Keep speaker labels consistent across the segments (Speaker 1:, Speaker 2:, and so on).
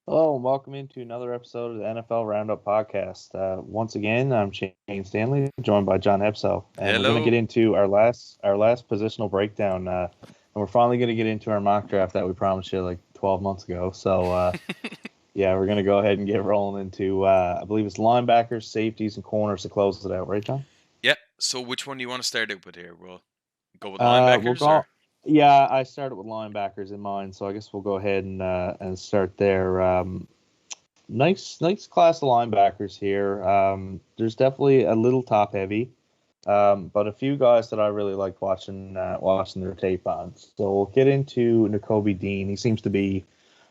Speaker 1: Hello and welcome into another episode of the NFL Roundup Podcast. Once again, I'm Shane Stanley, joined by John Epso, and we're going to
Speaker 2: Hello.
Speaker 1: get into our last positional breakdown, and we're finally going to get into our mock draft that we promised you like 12 months ago. So yeah, we're going to go ahead and get rolling into I believe it's linebackers, safeties, and corners to close it out, right, John?
Speaker 2: Yeah. So which one do you want to start out with here? We'll go with
Speaker 1: We'll
Speaker 2: linebackers
Speaker 1: go.
Speaker 2: or
Speaker 1: Yeah, I started with linebackers in mind, so I guess we'll go ahead and start there. Nice class of linebackers here. There's definitely a little top heavy, but a few guys that I really liked watching their tape on. So we'll get into Nakobe Dean. He seems to be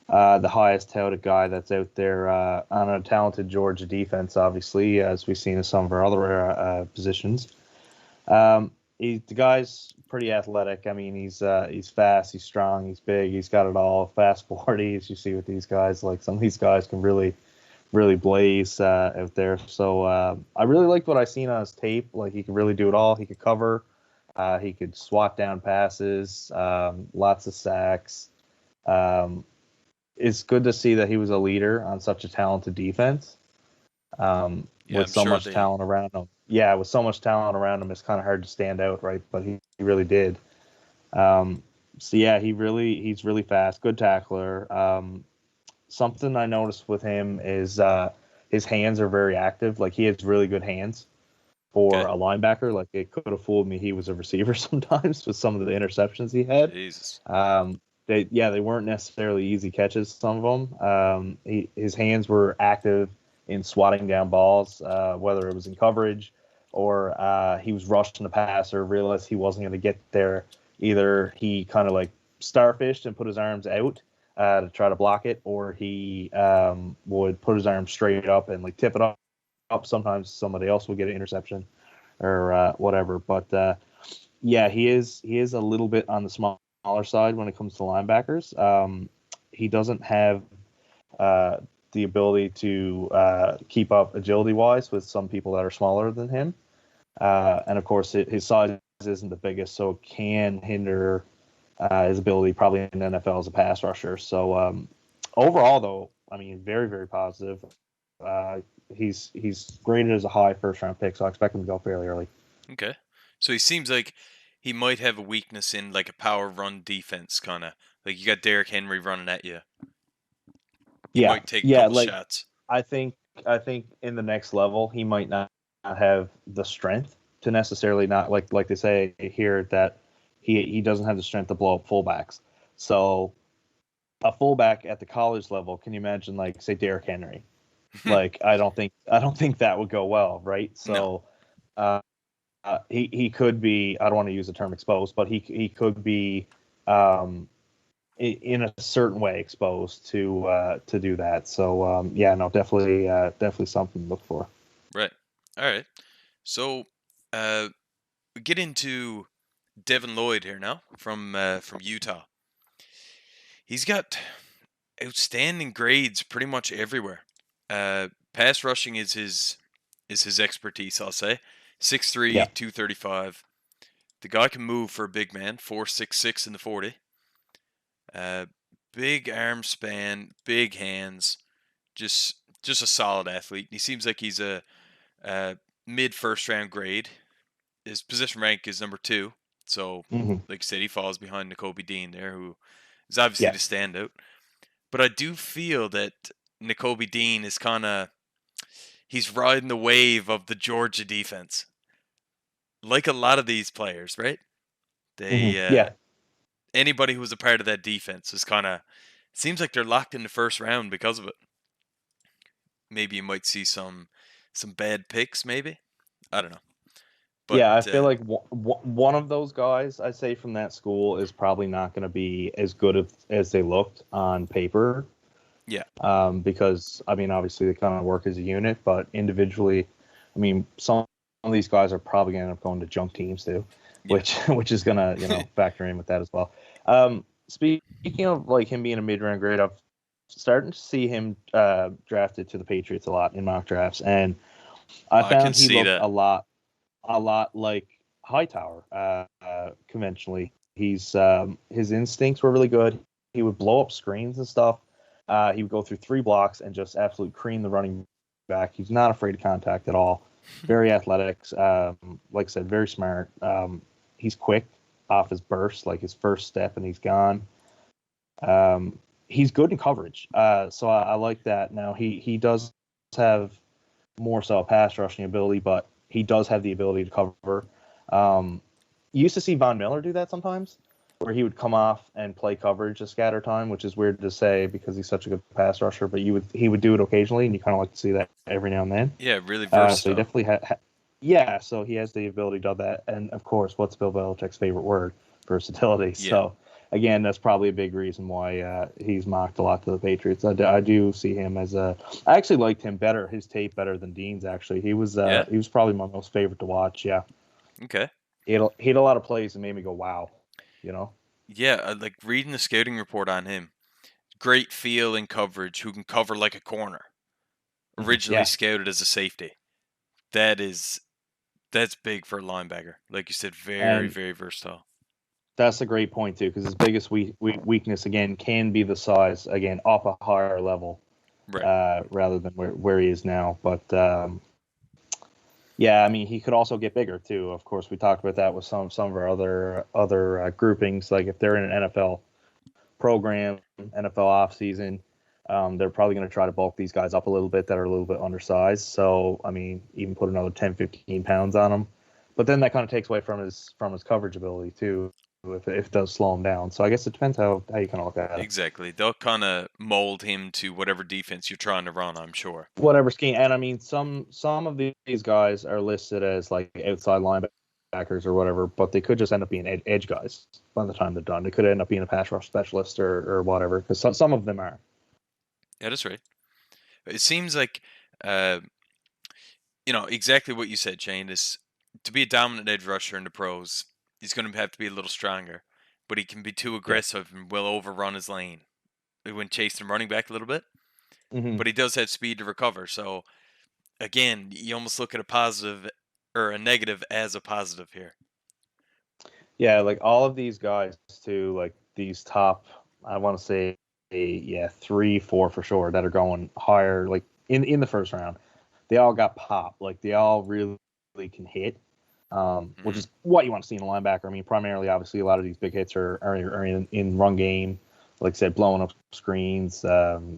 Speaker 1: the highest touted guy that's out there on a talented Georgia defense, obviously, as we've seen in some of our other positions. The guy's pretty athletic. I mean, he's fast, he's strong, he's big, he's got it all. Fast 40s, you see with these guys. Like some of these guys can really blaze out there. So I really liked what I seen on his tape. Like he could really do it all. He could cover. He could swat down passes. Lots of sacks. Um, it's good to see that he was a leader on such a talented defense.
Speaker 2: yeah,
Speaker 1: With
Speaker 2: I'm
Speaker 1: so
Speaker 2: sure
Speaker 1: much
Speaker 2: they
Speaker 1: talent around him. Yeah, with so much talent around him, it's kind of hard to stand out, right? But he really did. So yeah, he's really fast, good tackler. Something I noticed with him is his hands are very active. Like he has really good hands for
Speaker 2: okay.
Speaker 1: a linebacker. Like it could have fooled me he was a receiver sometimes with some of the interceptions he had.
Speaker 2: Jesus.
Speaker 1: They weren't necessarily easy catches. Some of them. His hands were active in swatting down balls, whether it was in coverage or he was rushing the passer, realized he wasn't going to get there. Either he kind of like starfished and put his arms out to try to block it, or he would put his arms straight up and like tip it up. Sometimes somebody else will get an interception or whatever. But yeah, he is a little bit on the smaller side when it comes to linebackers. He doesn't have uh, the ability to keep up agility wise with some people that are smaller than him. And of course, his size isn't the biggest, so it can hinder his ability probably in the NFL as a pass rusher. So overall, though, I mean, very very positive. He's graded as a high first round pick, so I expect him to go fairly early.
Speaker 2: Okay. So he seems like he might have a weakness in like a power run defense kind of. Like you got Derrick Henry running at you. He
Speaker 1: Yeah,
Speaker 2: might take a
Speaker 1: yeah.
Speaker 2: couple
Speaker 1: Like
Speaker 2: shots.
Speaker 1: I think I think in the next level he might not have the strength to necessarily not like they say here that he doesn't have the strength to blow up fullbacks. So a fullback at the college level, can you imagine like say Derrick Henry? Like I don't think that would go well, right?
Speaker 2: No.
Speaker 1: So uh, he could be, I don't want to use the term exposed, but he could be um, in a certain way exposed to do that. So yeah, no, definitely something to look for.
Speaker 2: Right. All right. So we get into Devon Lloyd here now from Utah. He's got outstanding grades pretty much everywhere. Pass rushing is his expertise, I'll say. 6'3",
Speaker 1: Yeah.
Speaker 2: 235. The guy can move for a big man, 4'6" in the 40. Uh, Big arm span, big hands, just a solid athlete. He seems like he's a mid first round grade. His position rank is number 2. So,
Speaker 1: Hmm.
Speaker 2: like I said, he falls behind Nakobe Dean there, who is obviously the
Speaker 1: Yes.
Speaker 2: standout. But I do feel that Nakobe Dean is kind of he's riding the wave of the Georgia defense, like a lot of these players, right?
Speaker 1: Hmm.
Speaker 2: They
Speaker 1: Yeah.
Speaker 2: anybody who was a part of that defense is kind of seems like they're locked in the first round because of it. Maybe you might see some bad picks, maybe I don't know, but
Speaker 1: Yeah, I feel like one of those guys, I say from that school, is probably not going to be as good as they looked on paper.
Speaker 2: yeah,
Speaker 1: Because I mean, obviously they kind of work as a unit, but individually, I mean, some of these guys are probably going to end up going to junk teams too,
Speaker 2: yeah,
Speaker 1: which is going to factor in with that as well. Speaking of like him being a mid round grade, I've starting to see him drafted to the Patriots a lot in mock drafts, and I
Speaker 2: I can
Speaker 1: found he
Speaker 2: see
Speaker 1: looked
Speaker 2: that.
Speaker 1: a lot like Hightower conventionally. His instincts were really good. He would blow up screens and stuff. He would go through 3 blocks and just absolutely cream the running back. He's not afraid of contact at all. Very athletic. Like I said, very smart. He's quick off his burst, like his first step, and he's gone. He's good in coverage. So I like that. Now, he does have more so a pass rushing ability, but he does have the ability to cover. You used to see Von Miller do that sometimes, where he would come off and play coverage a scatter time, which is weird to say because he's such a good pass rusher, but he would do it occasionally, and you kind of like to see that every now and then.
Speaker 2: Yeah, really versatile.
Speaker 1: So he definitely so he has the ability to do that. And, of course, what's Bill Belichick's favorite word? Versatility. Yeah. So, again, that's probably a big reason why he's mocked a lot to the Patriots. I do see him as I actually liked him better, his tape better than Dean's, actually. He was probably my most favorite to watch, yeah.
Speaker 2: Okay.
Speaker 1: He had a lot of plays that made me go, wow, you know?
Speaker 2: Yeah, like reading the scouting report on him. Great feel in coverage, who can cover like a corner. Originally scouted as a safety. That's big for a linebacker. Like you said, very, very versatile.
Speaker 1: That's a great point, too, because his biggest weakness, again, can be the size, again, up a higher level,
Speaker 2: right.
Speaker 1: Rather than where he is now. But, yeah, I mean, he could also get bigger, too. Of course, we talked about that with some of our other groupings. Like, if they're in an NFL program, NFL offseason, they're probably going to try to bulk these guys up a little bit that are a little bit undersized. So, I mean, even put another 10, 15 pounds on them. But then that kind of takes away from his coverage ability, too, if it does slow him down. So I guess it depends how you kind of look at it.
Speaker 2: Exactly. They'll kind of mold him to whatever defense you're trying to run, I'm sure.
Speaker 1: Whatever scheme. And, I mean, some of these guys are listed as, like, outside linebackers or whatever, but they could just end up being edge guys by the time they're done. They could end up being a pass rush specialist or whatever, because some of them are.
Speaker 2: Yeah, that's right. It seems like, exactly what you said, Shane, is to be a dominant edge rusher in the pros, he's going to have to be a little stronger, but he can be too aggressive and will overrun his lane when chasing running back a little bit.
Speaker 1: Mm-hmm.
Speaker 2: But he does have speed to recover. So, again, you almost look at a positive or a negative as a positive here.
Speaker 1: Yeah, like all of these guys too, like these top, I want to say, 3, 4 for sure that are going higher, like in the first round. They all got pop, like they all really can hit, which is what you want to see in a linebacker. I mean, primarily, obviously, a lot of these big hits are in run game, like I said, blowing up screens,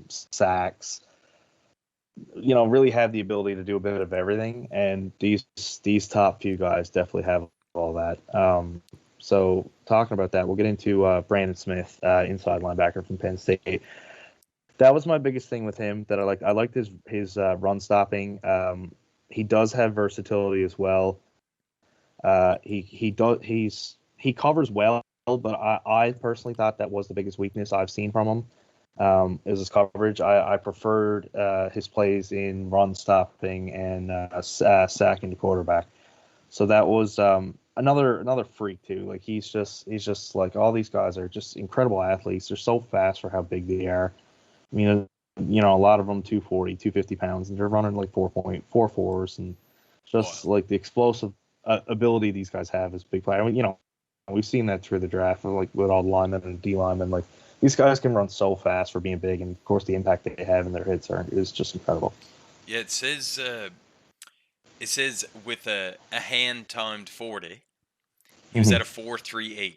Speaker 1: sacks. Really have the ability to do a bit of everything, and these top few guys definitely have all that. So talking about that, we'll get into Brandon Smith, inside linebacker from Penn State. That was my biggest thing with him that I liked. I liked his run stopping. He does have versatility as well. He covers well, but I personally thought that was the biggest weakness I've seen from him. Is his coverage. I preferred his plays in run stopping and sacking the quarterback. So that was another freak too. Like he's just like all these guys are just incredible athletes. They're so fast for how big they are. I mean, a lot of them 240, 250 pounds, and they're running like 4.44s, and just like the explosive ability these guys have is big play. I mean, we've seen that through the draft, like with all the linemen and D linemen. Like these guys can run so fast for being big, and of course the impact they have in their hits is just incredible.
Speaker 2: Yeah, it says with a hand timed 40, he was at a 4.38.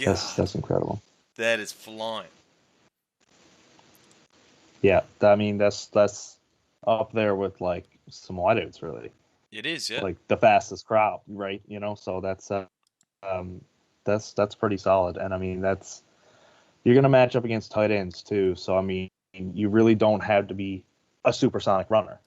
Speaker 1: That's incredible.
Speaker 2: That is flying.
Speaker 1: Yeah, I mean that's up there with like some wideouts, really.
Speaker 2: It is, yeah.
Speaker 1: Like the fastest crowd, right? So that's pretty solid. And I mean you're gonna match up against tight ends too. So I mean you really don't have to be a supersonic runner.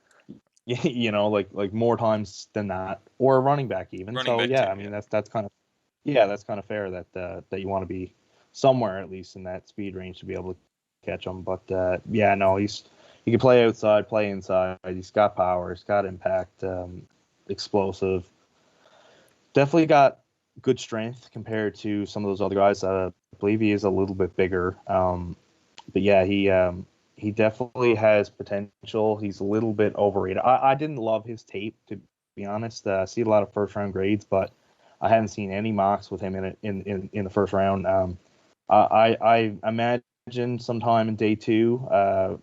Speaker 1: Like more times than that, or a running back even. I mean that's kind of fair that you want to be somewhere at least in that speed range to be able to catch him. But he can play outside, play inside. He's got power, he's got impact, explosive. Definitely got good strength compared to some of those other guys. I believe he is a little bit bigger. But yeah, he definitely has potential. He's a little bit overrated. I didn't love his tape, to be honest. I see a lot of first round grades, but I haven't seen any mocks with him in the first round. I imagine imagine sometime in day 2,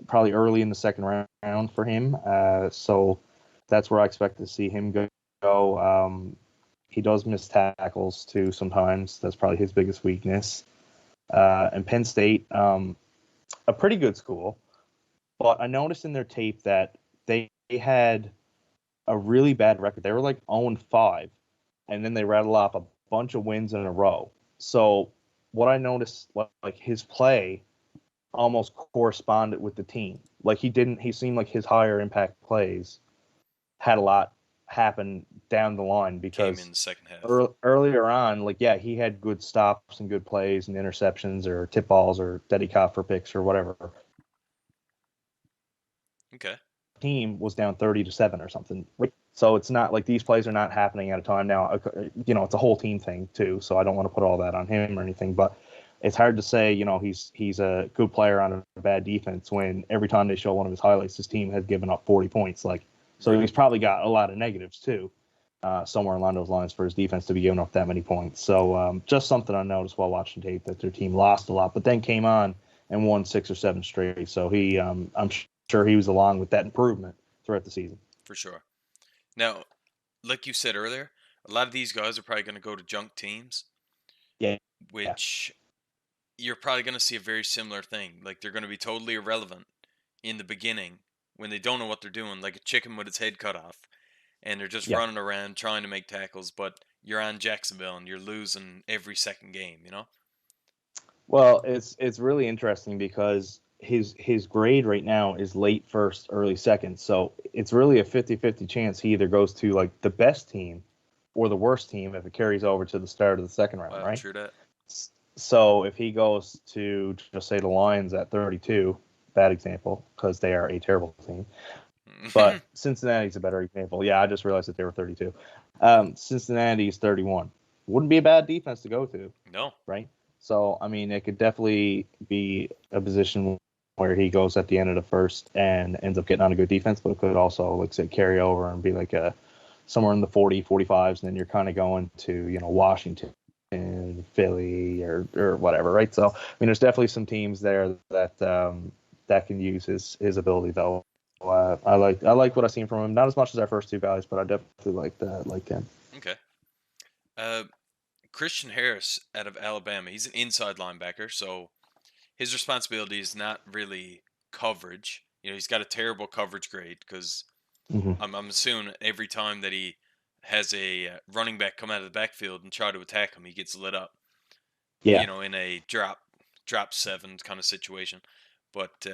Speaker 1: probably early in the second round for him. So that's where I expect to see him go. He does miss tackles too sometimes. That's probably his biggest weakness. And Penn State, a pretty good school, but I noticed in their tape that they had a really bad record. They were like 0-5, and then they rattle off a bunch of wins in a row. So what I noticed, like his play almost corresponded with the team. Like he seemed like his higher impact plays had a lot happen down the line
Speaker 2: Came in
Speaker 1: because
Speaker 2: the second half.
Speaker 1: earlier on, like, yeah, he had good stops and good plays and interceptions or tip balls or that he caught for picks or whatever.
Speaker 2: Okay.
Speaker 1: Team was down 30-7 or something. So it's not like these plays are not happening at a time now. It's a whole team thing too. So I don't want to put all that on him or anything, but it's hard to say, he's a good player on a bad defense when every time they show one of his highlights, his team has given up 40 points. So he's probably got a lot of negatives too, somewhere along those lines for his defense to be giving up that many points. So just something I noticed while watching tape, that their team lost a lot, but then came on and won 6 or 7 straight. So I'm sure he was along with that improvement throughout the season.
Speaker 2: For sure. Now, like you said earlier, a lot of these guys are probably going to go to junk teams.
Speaker 1: Yeah.
Speaker 2: Which you're probably going to see a very similar thing. Like, they're going to be totally irrelevant in the beginning when they don't know what they're doing, like a chicken with its head cut off, and they're just running around trying to make tackles, but you're on Jacksonville and you're losing every second game,
Speaker 1: Well, it's really interesting because his grade right now is late first, early second. So it's really a 50-50 chance he either goes to like the best team or the worst team if it carries over to the start of the second round, right?
Speaker 2: True that.
Speaker 1: So if he goes to just say the Lions at 32, bad example because they are a terrible team. But Cincinnati's a better example. Yeah, I just realized that they were 32. Cincinnati's 31. Wouldn't be a bad defense to go to.
Speaker 2: No.
Speaker 1: Right? So, I mean, it could definitely be a position where he goes at the end of the first and ends up getting on a good defense, but it could also, like say, carry over and be like somewhere in the 40, 45s, and then you're kind of going to, Washington and Philly or whatever, right? So, I mean, there's definitely some teams there that that can use his ability, though. I like what I've seen from him. Not as much as our first two guys, but I definitely like him.
Speaker 2: Okay. Christian Harris out of Alabama. He's an inside linebacker, so his responsibility is not really coverage. He's got a terrible coverage grade because I'm assuming every time that he has a running back come out of the backfield and try to attack him, he gets lit up.
Speaker 1: Yeah.
Speaker 2: In a drop 7 kind of situation. But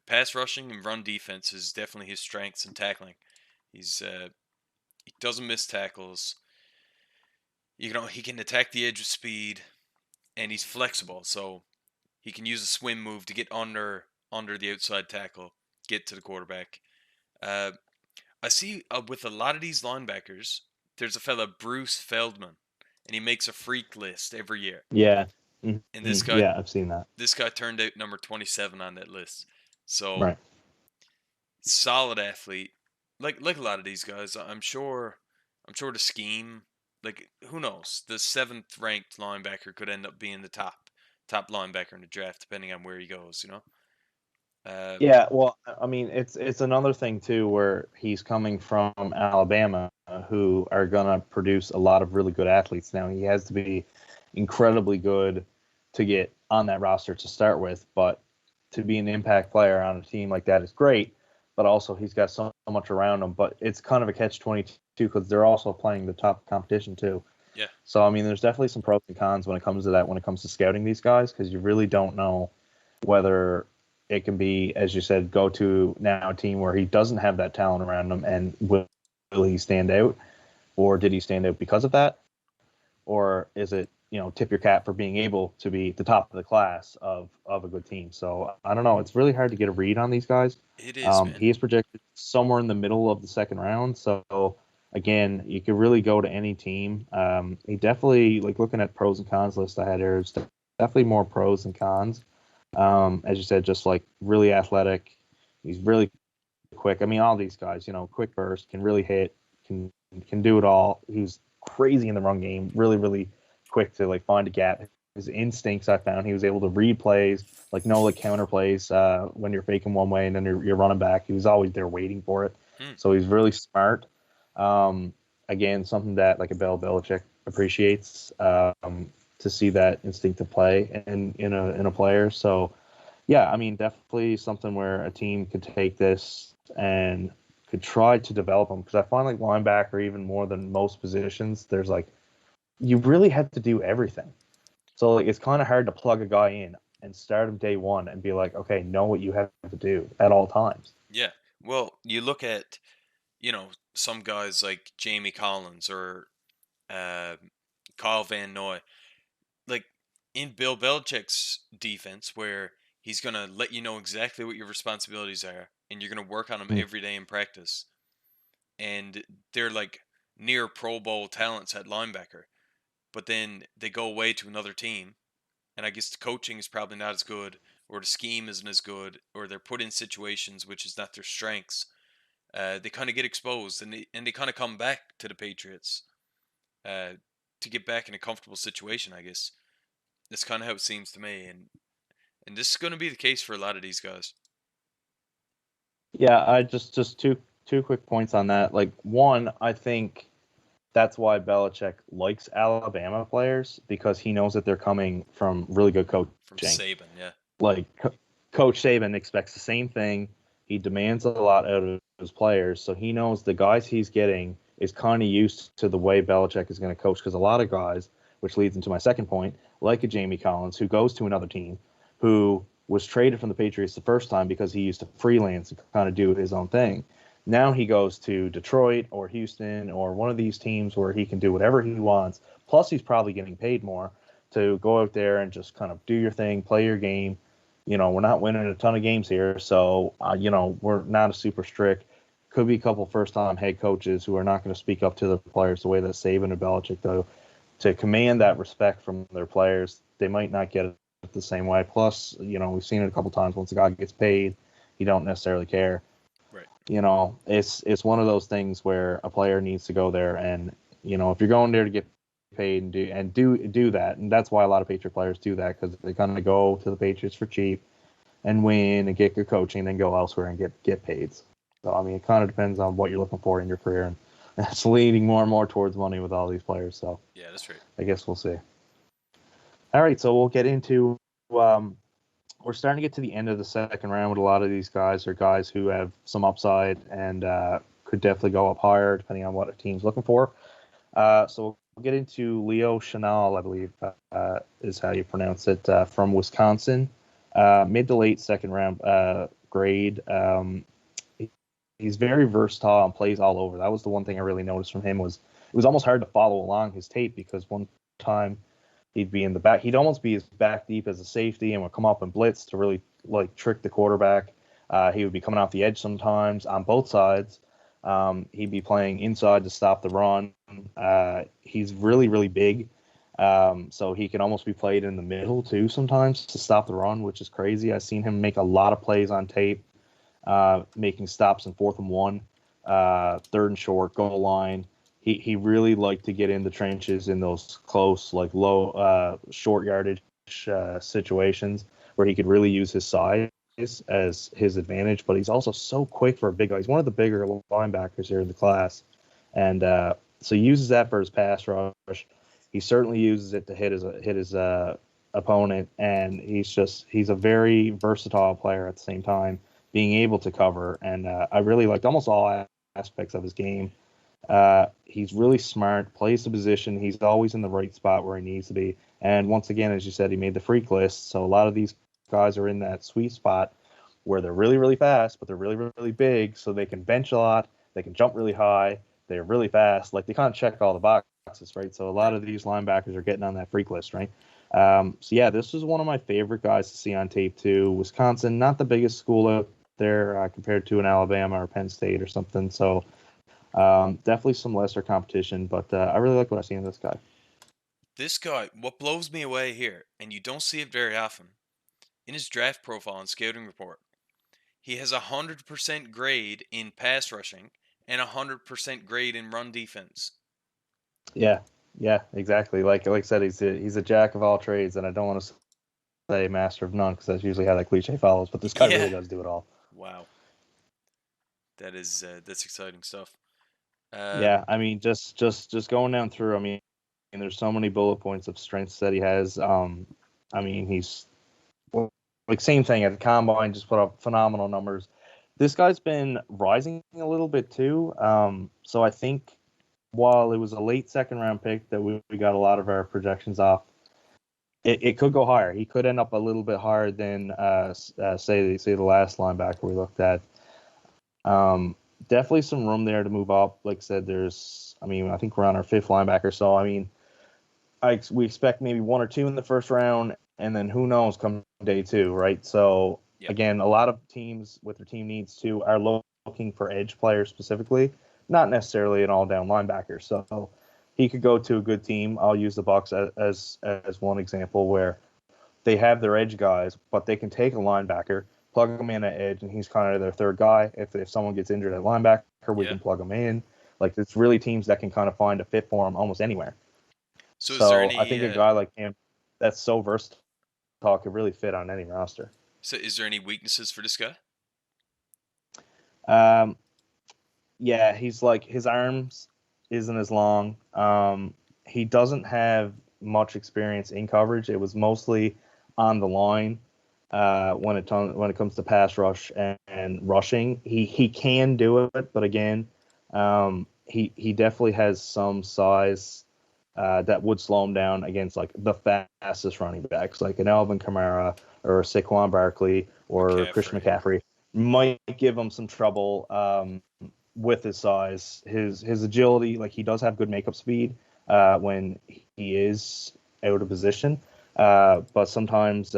Speaker 2: pass rushing and run defense is definitely his strengths in tackling. He doesn't miss tackles. He can attack the edge with speed, and he's flexible, so he can use a swim move to get under the outside tackle, get to the quarterback. I see with a lot of these linebackers, there's a fella, Bruce Feldman, and he makes a freak list every year.
Speaker 1: Yeah.
Speaker 2: And this guy,
Speaker 1: yeah, I've seen that.
Speaker 2: This guy turned out number 27 on that list. So,
Speaker 1: right.
Speaker 2: Solid athlete, like a lot of these guys. I'm sure the scheme, like, who knows? The 7th ranked linebacker could end up being the top linebacker in the draft, depending on where he goes.
Speaker 1: Yeah, well, I mean, it's another thing too, where he's coming from Alabama, who are gonna produce a lot of really good athletes. Now he has to be incredibly good to get on that roster to start with, but to be an impact player on a team like that is great. But also he's got so much around him. But it's kind of a catch-22 because they're also playing the top competition too.
Speaker 2: Yeah.
Speaker 1: So I mean, there's definitely some pros and cons when it comes to that. When it comes to scouting these guys, because you really don't know whether it can be, as you said, go to now a team where he doesn't have that talent around him, and will he stand out, or did he stand out because of that, or is it tip your cap for being able to be the top of the class of a good team? So I don't know. It's really hard to get a read on these guys.
Speaker 2: It is, man.
Speaker 1: He is projected somewhere in the middle of the second round. So again, you could really go to any team. He definitely, like looking at pros and cons list I had here, there's definitely more pros than cons. As you said, just like really athletic. He's really quick. I mean, all these guys, quick burst, can really hit, can do it all. He's crazy in the run game. Really, really quick to like find a gap, his instincts. I found he was able to read plays, know the counter plays when you're faking one way and then you're running back. He was always there waiting for it. So he's really smart. Again, something that like a Bill Belichick appreciates, to see that instinctive play in a player. So yeah, I mean, definitely something where a team could take this and could try to develop them, because I find like linebacker, even more than most positions, there's like you really have to do everything. So like it's kind of hard to plug a guy in and start him day one and be like, okay, know what you have to do at all times.
Speaker 2: Yeah. Well, you look at, some guys like Jamie Collins or uh, Kyle Van Noy, like in Bill Belichick's defense, where he's going to let you know exactly what your responsibilities are and you're going to work on them
Speaker 1: Mm.
Speaker 2: every day in practice. And they're like near Pro Bowl talents at linebacker, but then they go away to another team. And I guess the coaching is probably not as good, or the scheme isn't as good, or they're put in situations which is not their strengths. They kind of get exposed, and they kind of come back to the Patriots uh, to get back in a comfortable situation. I guess that's kind of how it seems to me, and this is going to be the case for a lot of these guys.
Speaker 1: Yeah, I just two quick points on that. Like one, I think that's why Belichick likes Alabama players, because he knows that they're coming from really good coaching.
Speaker 2: From Saban, yeah.
Speaker 1: Like Coach Saban expects the same thing. He demands a lot out of his players, so he knows the guys he's getting is kind of used to the way Belichick is going to coach. Because a lot of guys, which leads into my second point, like a Jamie Collins, who goes to another team, who was traded from the Patriots the first time because he used to freelance and kind of do his own thing. Now he goes to Detroit or Houston or one of these teams where he can do whatever he wants. Plus, he's probably getting paid more to go out there and just kind of do your thing, play your game. We're not winning a ton of games here, so we're not a super strict. Could be a couple first-time head coaches who are not going to speak up to the players the way that Saban and Belichick do, to command that respect from their players. They might not get it the same way. Plus, we've seen it a couple times. Once a guy gets paid, you don't necessarily care.
Speaker 2: Right.
Speaker 1: It's one of those things where a player needs to go there, and if you're going there to get paid and do that, and that's why a lot of Patriot players do that, because they kind of go to the Patriots for cheap and win and get good coaching, and then go elsewhere and get paid. So I mean, it kind of depends on what you're looking for in your career, and it's leading more and more towards money with all these players. So
Speaker 2: yeah, that's right.
Speaker 1: I guess we'll see. All right, so we'll get into. We're starting to get to the end of the second round with a lot of these guys. Are guys who have some upside and could definitely go up higher depending on what a team's looking for. So we'll get into Leo Chenal, I believe is how you pronounce it, from Wisconsin, mid to late second round grade. He's very versatile and plays all over. That was the one thing I really noticed from him. Was it was almost hard to follow along his tape, because one time he'd be in the back. He'd almost be as back deep as a safety and would come up and blitz to really trick the quarterback. He would be coming off the edge sometimes on both sides. He'd be playing inside to stop the run. He's really, really big. So he can almost be played in the middle too sometimes to stop the run, which is crazy. I've seen him make a lot of plays on tape, making stops in 4th and 1, 3rd and short, goal line. He really liked to get in the trenches in those close, low, short yardage situations where he could really use his size as his advantage. But he's also so quick for a big guy. He's one of the bigger linebackers here in the class, and so he uses that for his pass rush. He certainly uses it to hit his opponent, and he's a very versatile player at the same time, being able to cover. And I really liked almost all aspects of his game. He's really smart, plays the position. He's always in the right spot where he needs to be. And once again, as you said, he made the freak list. So a lot of these guys are in that sweet spot where they're really, really fast, but they're really, really big. So they can bench a lot. They can jump really high. They're really fast. They kind of check all the boxes, right? So a lot of these linebackers are getting on that freak list, right? So yeah, this is one of my favorite guys to see on tape too. Wisconsin, not the biggest school out there compared to an Alabama or Penn State or something. So definitely some lesser competition, but I really like what I see in this guy.
Speaker 2: This guy, what blows me away here, and you don't see it very often, in his draft profile and scouting report, he has 100% grade in pass rushing and 100% grade in run defense.
Speaker 1: Yeah. Yeah, exactly. Like I said, he's a jack of all trades, and I don't want to say master of none because that's usually how that cliche follows. But this guy really
Speaker 2: Yeah.
Speaker 1: does do it all.
Speaker 2: Wow. That's exciting stuff. Uh,
Speaker 1: Yeah, I mean, just going down through. I mean, there's so many bullet points of strengths that he has. I mean, he's well, like same thing at the combine, just put up phenomenal numbers. This guy's been rising a little bit too. So I think while it was a late second round pick that we got a lot of our projections off, it could go higher. He could end up a little bit higher than say the last linebacker we looked at. Um, Definitely some room there to move up. Like I said, I mean, I think we're on our fifth linebacker. So, I mean, we expect maybe one or two in the first round, and then who knows come day two, right? So,
Speaker 2: yep.
Speaker 1: again, a lot of teams with their team needs too are looking for edge players specifically, not necessarily an all down linebacker. So, he could go to a good team. I'll use the Bucks as one example where they have their edge guys, but they can take a linebacker, plug him in at edge, and he's kind of their third guy. If someone gets injured at linebacker, we
Speaker 2: Yeah.
Speaker 1: can plug him in. Like it's really teams that can kind of find a fit for him almost anywhere.
Speaker 2: So is there
Speaker 1: So I
Speaker 2: any
Speaker 1: think a guy like him that's so versatile could really fit on any roster.
Speaker 2: weaknesses for this guy?
Speaker 1: Um, yeah, he's like his arms isn't as long. He doesn't have much experience in coverage. It was mostly on the line when it comes to pass rush and rushing. He can do it, but again, he definitely has some size that would slow him down against like the fastest running backs, like an Alvin Kamara or a Saquon Barkley or Christian
Speaker 2: McCaffrey.
Speaker 1: McCaffrey. Might give him some trouble with his size, his agility. Like he does have good makeup speed when he is out of position, but sometimes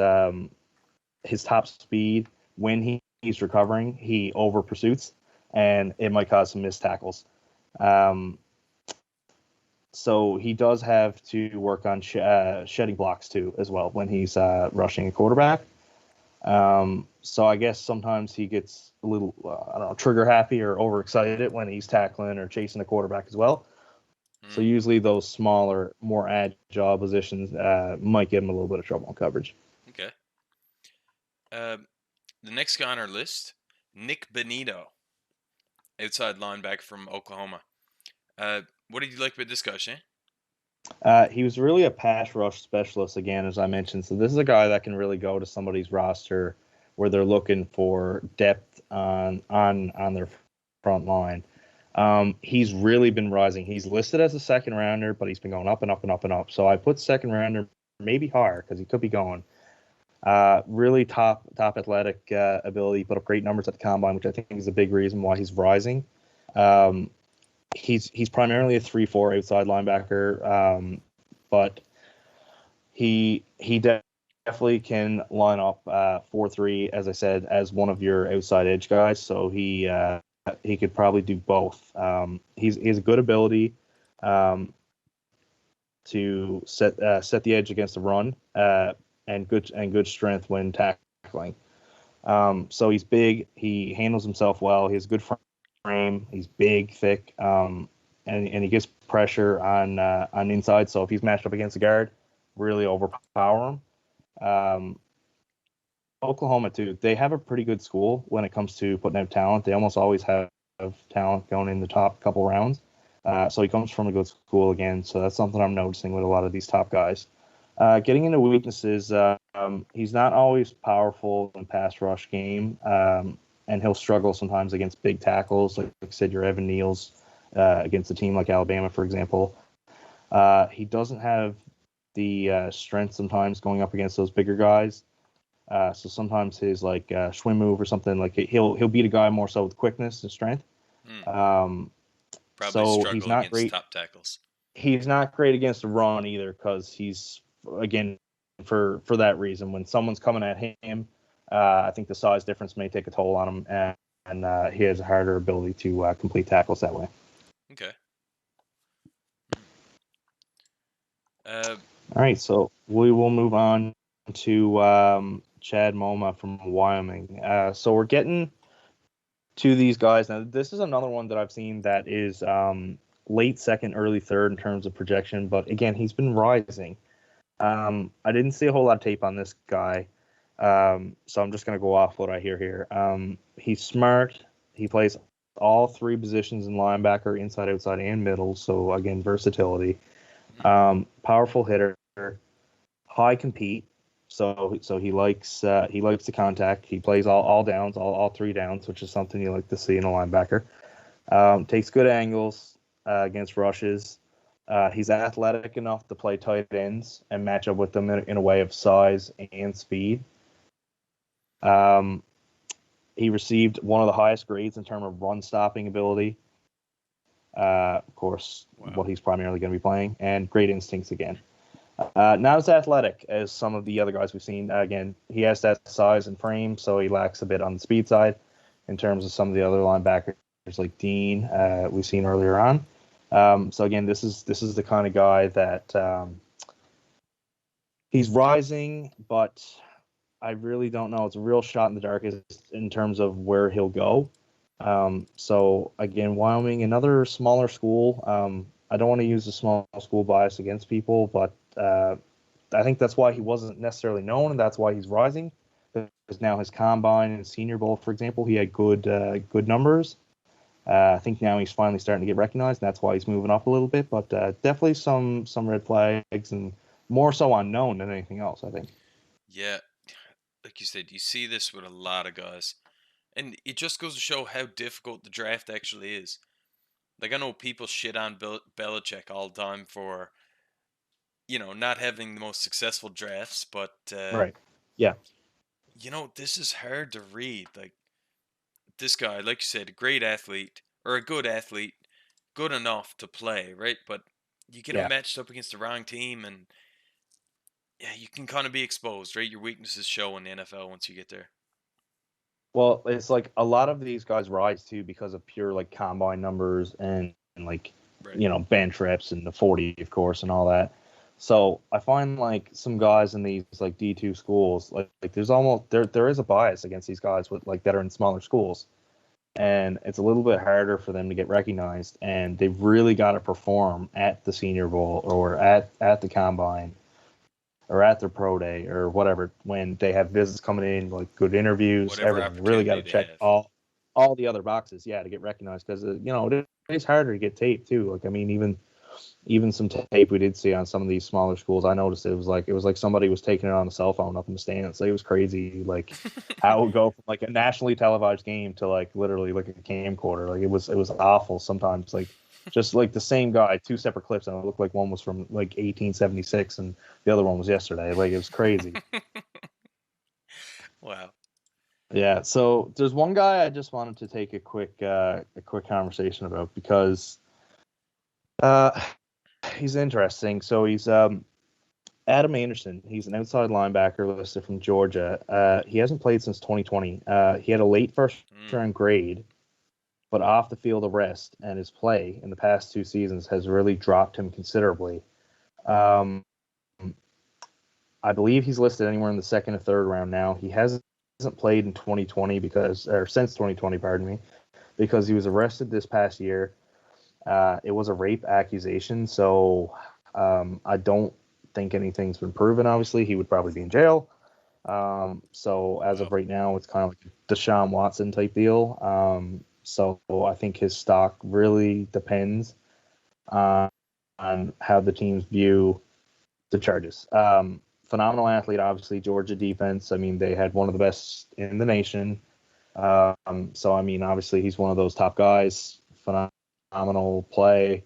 Speaker 1: his top speed when he's recovering, he over pursuits, and it might cause some missed tackles. Um, so he does have to work on shedding blocks too, as well, when he's rushing a quarterback. So I guess sometimes he gets a little, I don't know, trigger happy or overexcited when he's tackling or chasing a quarterback as well. So
Speaker 2: Hmm.
Speaker 1: usually those smaller, more agile positions might give him a little bit of trouble in coverage.
Speaker 2: Okay. Uh, the next guy on our list, Nick Benito, outside linebacker from Oklahoma. What did you like about this guy, Shane?
Speaker 1: He was really a pass rush specialist again, as I mentioned. So this is a guy that can really go to somebody's roster where they're looking for depth on their front line. He's really been rising. He's listed as a second rounder, but he's been going up and up and up and up. So I put second rounder maybe higher because he could be going. Really top athletic ability, put up great numbers at the combine, which I think is a big reason why he's rising. Um, he's primarily a 3-4 outside linebacker, but he definitely can line up 4-3, as I said, as one of your outside edge guys. So he could probably do both. He has a good ability um, to set the edge against the run and good strength when tackling. So he's big. He handles himself well. He has a good frame. He's big, thick, and he gets pressure on inside. So if he's matched up against a guard, really overpower him. Oklahoma too. They have a pretty good school when it comes to putting out talent. They almost always have talent going in the top couple rounds. So he comes from a good school again. So that's something I'm noticing with a lot of these top guys. Getting into weaknesses, he's not always powerful in pass rush game, and he'll struggle sometimes against big tackles. Like I said, your Evan Neal's against a team like Alabama, for example. He doesn't have the strength sometimes going up against those bigger guys. So sometimes his like swim move or something like he'll beat a guy more so with quickness and strength.
Speaker 2: Hmm.
Speaker 1: Um,
Speaker 2: Probably
Speaker 1: so he's
Speaker 2: struggle
Speaker 1: not
Speaker 2: against
Speaker 1: great.
Speaker 2: top tackles.
Speaker 1: He's not great against the run either because he's again for that reason when someone's coming at him, I think the size difference may take a toll on him and he has a harder ability to complete tackles that way.
Speaker 2: Okay. Hmm. Uh,
Speaker 1: All right, so we will move on to Chad Moma from Wyoming. So we're getting to these guys now. This is another one that I've seen that is late second, early third in terms of projection. But again, he's been rising. I didn't see a whole lot of tape on this guy, so I'm just going to go off what I hear here. He's smart. He plays all three positions in linebacker, inside, outside, and middle. So again, versatility. Powerful hitter, high compete. So he likes the contact. He plays all downs, all three downs, which is something you like to see in a linebacker. Takes good angles against rushes. He's athletic enough to play tight ends and match up with them in a way of size and speed. He received one of the highest grades in terms of run stopping ability. Of course, what he's primarily going to be playing, and great instincts again. Not as athletic as some of the other guys we've seen. Again, he has that size and frame, so he lacks a bit on the speed side in terms of some of the other linebackers like Dean we've seen earlier on. So again, this is the kind of guy that he's rising, but I really don't know. It's a real shot in the dark in terms of where he'll go. So again, Wyoming, another smaller school. I don't want to use the small school bias against people, but I think that's why he wasn't necessarily known, and that's why he's rising. Because now his combine and Senior Bowl, for example, he had good numbers. I think now he's finally starting to get recognized, and that's why he's moving up a little bit. But definitely some red flags, and more so unknown than anything else, I think.
Speaker 2: Yeah, like you said, you see this with a lot of guys. And it just goes to show how difficult the draft actually is. Like, I know people shit on Belichick all the time for, not having the most successful drafts, but,
Speaker 1: Right. Yeah.
Speaker 2: This is hard to read. Like, this guy, like you said, a great athlete, or a good athlete, good enough to play, right? But you get him matched up against the wrong team, and, yeah, you can kind of be exposed, right? Your weaknesses show in the NFL once you get there.
Speaker 1: Well, it's like a lot of these guys rise too because of pure like combine numbers and like bench reps and the 40, of course, and all that. So I find like some guys in these like D2 schools, like there's almost there is a bias against these guys with like that are in smaller schools, and it's a little bit harder for them to get recognized, and they've really got to perform at the Senior Bowl or at the combine or at their pro day or whatever, when they have visits coming in, like good interviews,
Speaker 2: Whatever
Speaker 1: everything. You really got to check all the other boxes, to get recognized, because it is harder to get tape too. Like, I mean, even some tape we did see on some of these smaller schools, I noticed it was like somebody was taking it on a cell phone up in the stands. Like, it was crazy, like how it would go from like a nationally televised game to like literally like a camcorder. Like, it was awful sometimes. Like, just like the same guy, two separate clips, and it looked like one was from like 1876 and the other one was yesterday. Like, it was crazy.
Speaker 2: Wow.
Speaker 1: Yeah. So there's one guy I just wanted to take a quick conversation about, because he's interesting. So he's Adam Anderson. He's an outside linebacker listed from Georgia. He hasn't played since 2020. He had a late first round grade, but off the field arrest, and his play in the past two seasons has really dropped him considerably. I believe he's listed anywhere in the second or third round now. He hasn't played in 2020 since 2020, pardon me, because he was arrested this past year. It was a rape accusation, so I don't think anything's been proven. Obviously, he would probably be in jail. So as of right now, it's kind of like a Deshaun Watson type deal. So I think his stock really depends on how the teams view the charges. Phenomenal athlete, obviously. Georgia defense, I mean, they had one of the best in the nation. So, I mean, obviously he's one of those top guys. Phenomenal play.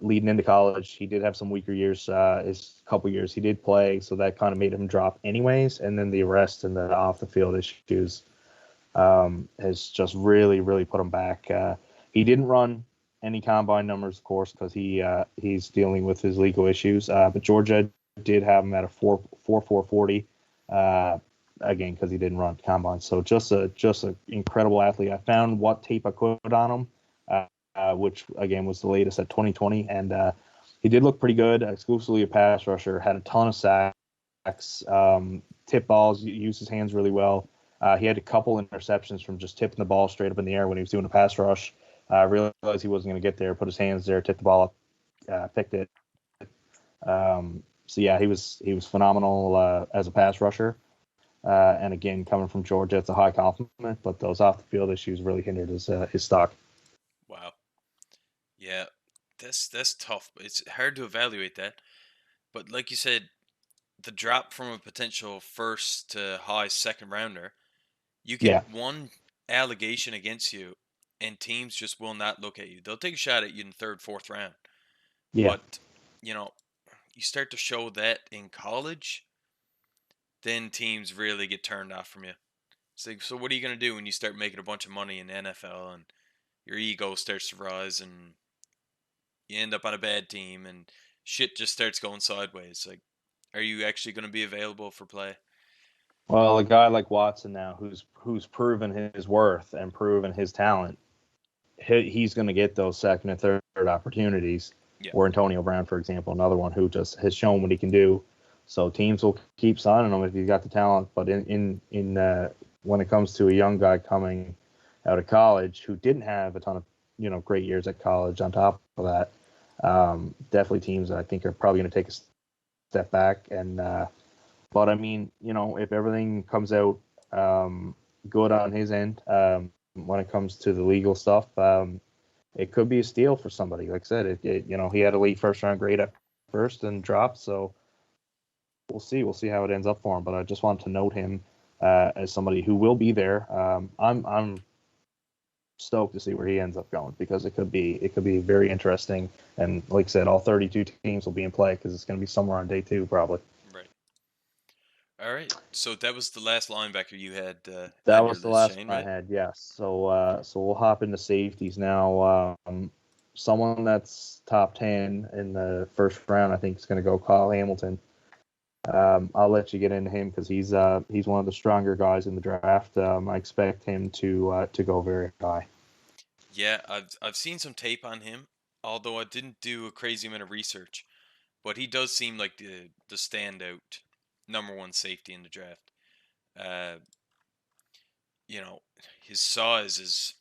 Speaker 1: Leading into college, he did have some weaker years. His couple years he did play, so that kind of made him drop anyways. And then the arrest and the off the field issues has just really, really put him back. He didn't run any combine numbers, of course, because he's dealing with his legal issues. But Georgia did have him at a 4.40 again, because he didn't run combine. So just a incredible athlete. I found what tape I could on him, which again was the latest at 2020, and he did look pretty good. Exclusively a pass rusher, had a ton of sacks, tip balls, used his hands really well. He had a couple interceptions from just tipping the ball straight up in the air when he was doing a pass rush. Realized he wasn't going to get there, put his hands there, tipped the ball up, picked it. So yeah, he was phenomenal as a pass rusher. And again, coming from Georgia, it's a high compliment, but those off the field issues really hindered his stock.
Speaker 2: Wow. Yeah, that's tough. It's hard to evaluate that. But like you said, the drop from a potential first to high second rounder, you
Speaker 1: Yeah,
Speaker 2: get one allegation against you, and teams just will not look at you. They'll take a shot at you in the third, fourth round.
Speaker 1: yeah.
Speaker 2: But, you know, you start to show that in college, then teams really get turned off from you. It's like, so what are you going to do when you start making a bunch of money in the NFL and your ego starts to rise and you end up on a bad team and shit just starts going sideways? Like, are you actually going to be available for play?
Speaker 1: Well, a guy like Watson now, who's proven his worth and proven his talent, he's going to get those second and third opportunities.
Speaker 2: Yeah.
Speaker 1: Or Antonio Brown, for example, another one who just has shown what he can do. So teams will keep signing him if he's got the talent. But in when it comes to a young guy coming out of college who didn't have a ton of great years at college, on top of that, definitely teams I think are probably going to take a step back. And but I mean, if everything comes out good on his end when it comes to the legal stuff. It could be a steal for somebody. Like I said, he had a late first round grade at first and dropped, so we'll see. We'll see how it ends up for him. But I just wanted to note him as somebody who will be there. I'm stoked to see where he ends up going because it could be very interesting. And like I said, all 32 teams will be in play because it's going to be somewhere on day 2 probably.
Speaker 2: Right. All right. So that was the last linebacker you had
Speaker 1: That
Speaker 2: on your
Speaker 1: was the
Speaker 2: list,
Speaker 1: last
Speaker 2: Shane,
Speaker 1: one I
Speaker 2: right?
Speaker 1: had. Yes. So we'll hop into safeties now. Someone that's top 10 in the first round, I think, is going to go Kyle Hamilton. I'll let you get into him because he's one of the stronger guys in the draft. I expect him to go very high.
Speaker 2: Yeah, I've seen some tape on him, although I didn't do a crazy amount of research. But he does seem like the standout number one safety in the draft. Uh, you know, his size is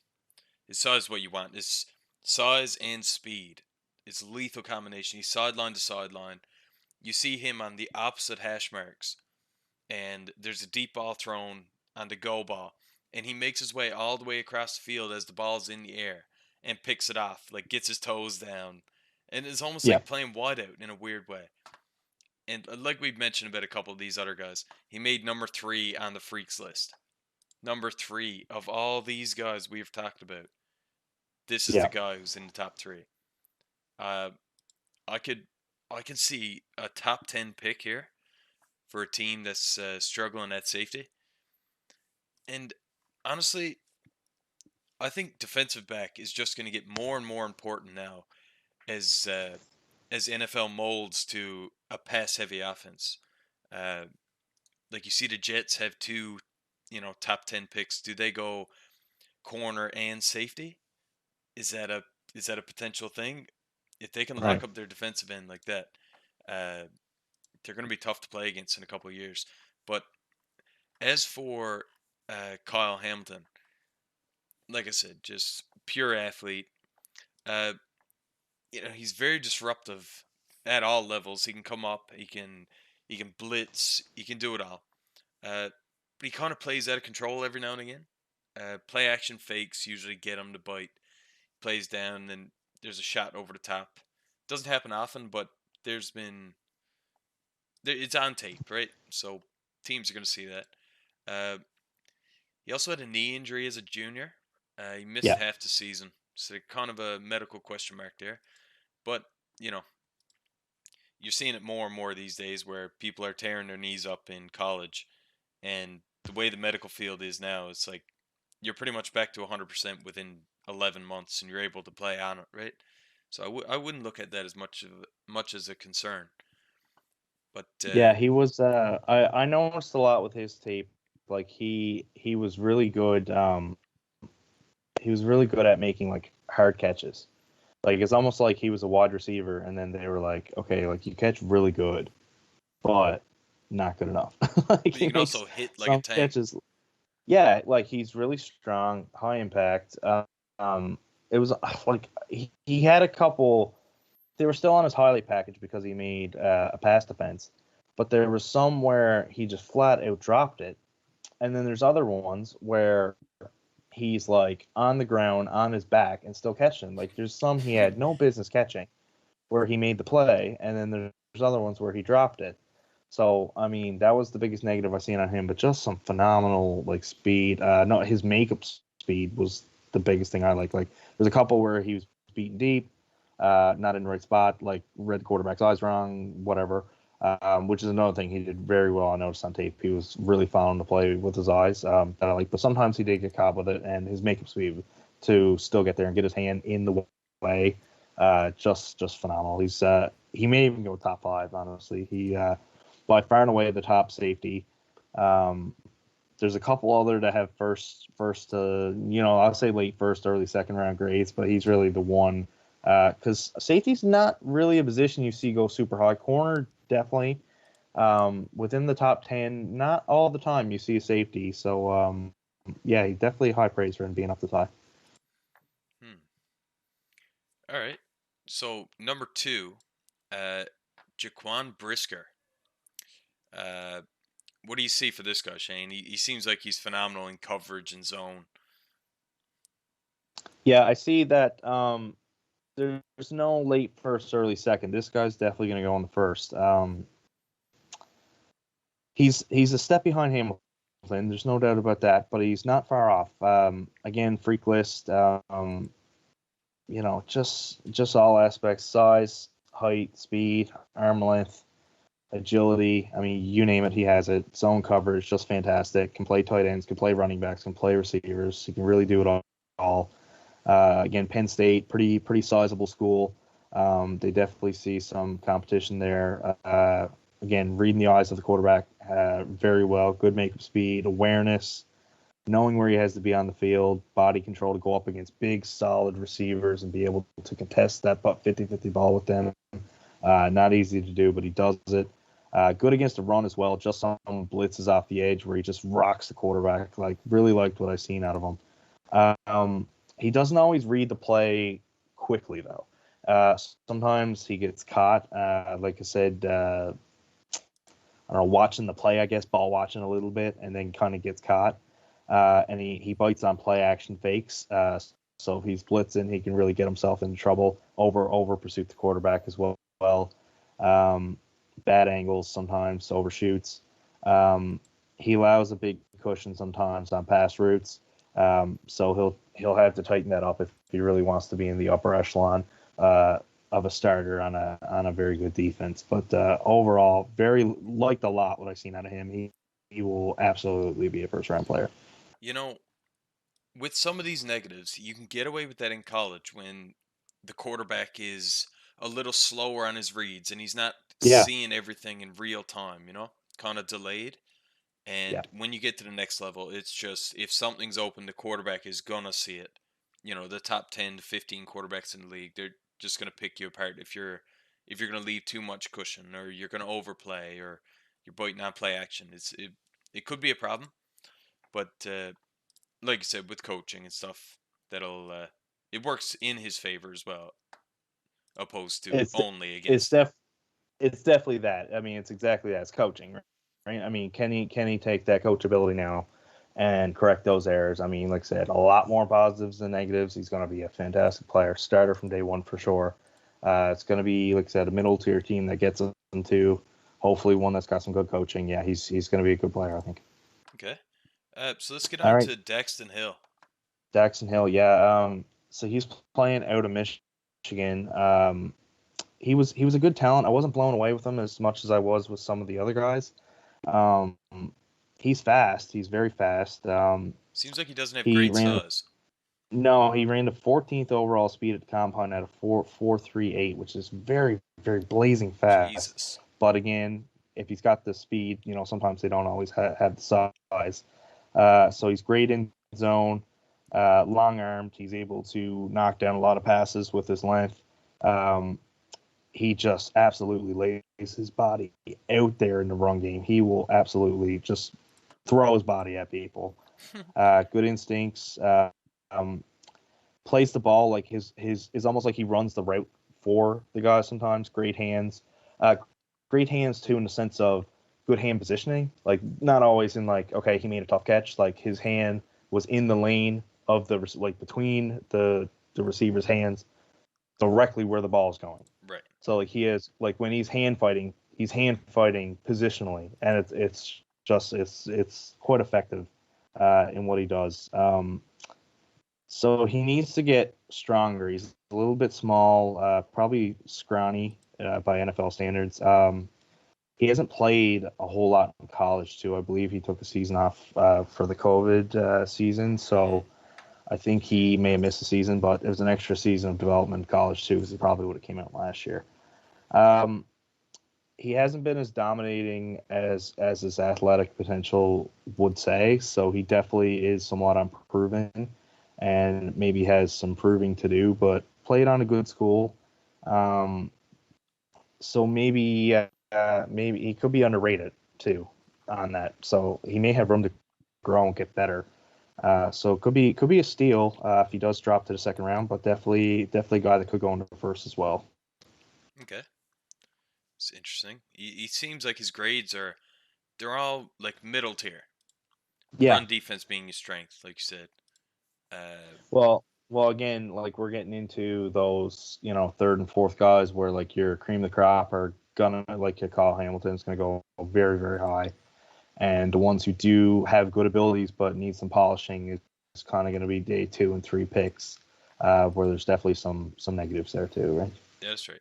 Speaker 2: what you want. His size and speed. It's a lethal combination. He's sideline to sideline. You see him on the opposite hash marks, and there's a deep ball thrown on the go ball, and he makes his way all the way across the field as the ball's in the air and picks it off, like gets his toes down, and it's almost
Speaker 1: Yeah,
Speaker 2: like playing wideout in a weird way. And like we've mentioned about a couple of these other guys, he made number 3 on the freaks list. Number 3 of all these guys we've talked about. This is the
Speaker 1: yeah,
Speaker 2: guy who's in the top 3. Uh, I could I can see a top 10 pick here for a team that's struggling at safety. And honestly, I think defensive back is just going to get more and more important now as NFL molds to a pass heavy offense. Uh, like you see the Jets have 2, top 10 picks. Do they go corner and safety? Is that a potential thing? If they can lock
Speaker 1: right.
Speaker 2: up their defensive end like that, uh, they're going to be tough to play against in a couple of years. But as for Kyle Hamilton, like I said, just pure athlete. Uh, he's very disruptive at all levels. He can come up, he can blitz, he can do it all. But he kind of plays out of control every now and again. Play action fakes usually get him to bite. Plays down, and then there's a shot over the top. Doesn't happen often, but there's been it's on tape, right? So teams are going to see that. Uh, he also had a knee injury as a junior. He missed
Speaker 1: Yeah,
Speaker 2: half the season, so kind of a medical question mark there. But you know, you're seeing it more and more these days where people are tearing their knees up in college, and the way the medical field is now, it's like you're pretty much back to 100% within 11 months, and you're able to play on it, right? So I wouldn't look at that as much as a concern. But
Speaker 1: yeah. He was. I noticed a lot with his tape. Like he was really good. He was really good at making like hard catches. Like it's almost like he was a wide receiver, and then they were like, okay, like you catch really good, but not good enough. Like
Speaker 2: but you
Speaker 1: he
Speaker 2: can
Speaker 1: makes
Speaker 2: also hit like a
Speaker 1: some
Speaker 2: tank.
Speaker 1: catches. Yeah, like he's really strong, high impact. Um, it was like he had a couple. They were still on his highlight package because he made a pass defense, but there was some where he just flat out dropped it, and then there's other ones where he's like on the ground on his back and still catching. Like there's some he had no business catching, where he made the play, and then there's other ones where he dropped it. So I mean that was the biggest negative I seen on him, but just some phenomenal like speed. No, his makeup speed was the biggest thing I like. Like there's a couple where he was beaten deep, not in the right spot, like read the quarterback's eyes wrong, whatever. Which is another thing he did very well. I noticed on tape he was really following the play with his eyes that I like. But sometimes he did get caught with it, and his makeup speed to still get there and get his hand in the way, just phenomenal. He may even go top 5. Honestly, he by far and away the top safety. There's a couple other that have first I'll say late first, early second round grades, but he's really the one because safety's not really a position you see go super high. Corner definitely within the top 10, not all the time you see a safety. So yeah, he definitely high praise for him being up this high.
Speaker 2: All right. So number 2, Jaquan Brisker. What do you see for this guy, Shane? He seems like he's phenomenal in coverage and zone.
Speaker 1: Yeah, I see that. There's no late first, early second. This guy's definitely going to go on the first. He's a step behind Hamilton. There's no doubt about that, but he's not far off. Again, freak list. Just all aspects: size, height, speed, arm length, agility. I mean, you name it, he has it. Zone coverage, just fantastic. Can play tight ends, can play running backs, can play receivers. He can really do it all. Again, Penn State, pretty sizable school. They definitely see some competition there. Again, reading the eyes of the quarterback very well. Good makeup speed, awareness, knowing where he has to be on the field, body control to go up against big, solid receivers and be able to contest that 50-50 ball with them. Not easy to do, but he does it. Good against the run as well. Just some blitzes off the edge where he just rocks the quarterback. Like, really liked what I've seen out of him. He doesn't always read the play quickly, though. Sometimes he gets caught, like I said, I don't know, watching the play, I guess, ball watching a little bit, and then kind of gets caught. And he bites on play action fakes. So if he's blitzing, he can really get himself into trouble. Over pursuit the quarterback as well. Bad angles sometimes, overshoots. He allows a big cushion sometimes on pass routes. So he'll have to tighten that up if he really wants to be in the upper echelon of a starter on a very good defense. But overall, very liked a lot what I've seen out of him. He will absolutely be a first round player.
Speaker 2: With some of these negatives, you can get away with that in college when the quarterback is a little slower on his reads and he's not seeing everything in real time, kind of delayed. And when you get to the next level, it's just if something's open, the quarterback is going to see it. The top 10 to 15 quarterbacks in the league, they're just going to pick you apart if you're going to leave too much cushion or you're going to overplay or you're biting on play action. It could be a problem, but like you said, with coaching and stuff, it works in his favor as well, opposed to only against.
Speaker 1: It's definitely that. I mean, it's exactly that. It's coaching, right? I mean, can he take that coachability now and correct those errors? I mean, like I said, a lot more positives than negatives. He's going to be a fantastic player, starter from day one for sure. It's going to be, like I said, a middle tier team that gets into hopefully one that's got some good coaching. Yeah, he's going to be a good player, I think.
Speaker 2: Okay. So let's get on to Daxton Hill.
Speaker 1: Daxton Hill, yeah. So he's playing out of Michigan. He was a good talent. I wasn't blown away with him as much as I was with some of the other guys. He's fast. He's very fast.
Speaker 2: Seems like he doesn't have great size.
Speaker 1: No, he ran the 14th overall speed at the combine at a 4.38, which is very, very blazing fast.
Speaker 2: Jesus.
Speaker 1: But again, if he's got the speed, sometimes they don't always have the size. So he's great in zone, long-armed. He's able to knock down a lot of passes with his length. He just absolutely lays his body out there in the run game. He will absolutely just throw his body at people. Good instincts. plays the ball like his is almost like he runs the route for the guys sometimes. Great hands, great hands too in the sense of good hand positioning. Like not always in like okay he made a tough catch. Like his hand was in the lane of the like between the receiver's hands, directly where the ball is going.
Speaker 2: Right.
Speaker 1: So like he is like when he's hand fighting positionally, and it's quite effective in what he does. So he needs to get stronger. He's a little bit small, probably scrawny by NFL standards. He hasn't played a whole lot in college too. I believe he took a season off for the COVID season, so I think he may have missed a season, but it was an extra season of development in college too, because he probably would have came out last year. He hasn't been as dominating as his athletic potential would say, so he definitely is somewhat unproven and maybe has some proving to do, but played on a good school. So maybe he could be underrated too on that. So he may have room to grow and get better. So could be a steal if he does drop to the second round, but definitely a guy that could go into the first as well.
Speaker 2: Okay. It's interesting. He seems like his grades they're all like middle tier.
Speaker 1: Yeah.
Speaker 2: Run defense being his strength, like you said.
Speaker 1: Well, again, like we're getting into those, third and fourth guys where like your cream of the crop are gonna like your Kyle Hamilton's gonna go very, very high, and the ones who do have good abilities but need some polishing is kind of going to be day 2 and 3 picks, where there's definitely some negatives there too, right?
Speaker 2: Yeah, that's right.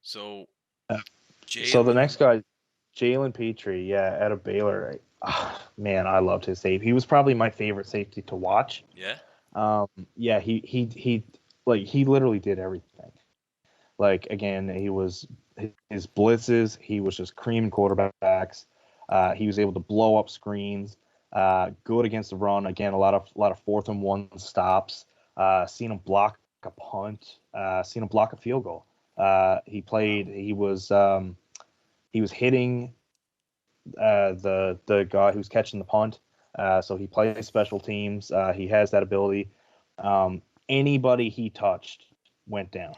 Speaker 2: So,
Speaker 1: So the next guy, Jalen Petrie, yeah, out of Baylor. Man, I loved his tape. He was probably my favorite safety to watch.
Speaker 2: Yeah.
Speaker 1: Yeah, he literally did everything. Like again, he was his blitzes. He was just creaming quarterbacks. He was able to blow up screens. Good against the run. Again, a lot of 4th and 1 stops. Seen him block a punt. Seen him block a field goal. He was hitting the guy who's catching the punt. So he plays special teams. He has that ability. Anybody he touched went down.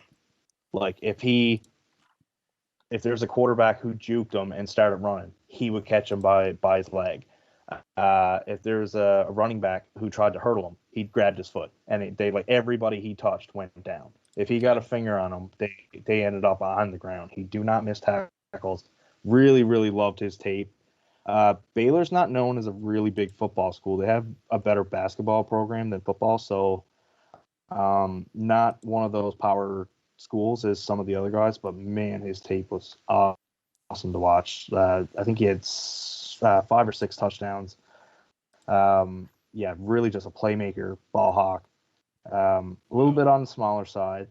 Speaker 1: Like if there's a quarterback who juked him and started running, he would catch him by his leg. If there's a running back who tried to hurdle him, he grabbed his foot, and they like everybody he touched went down. If he got a finger on him, they ended up on the ground. He do not miss tackles. Really, really loved his tape. Baylor's not known as a really big football school. They have a better basketball program than football, so not one of those power schools as some of the other guys. But man, his tape was awesome to watch. I think he had 5 or 6 touchdowns. Yeah, really just a playmaker, ball hawk. A little bit on the smaller side.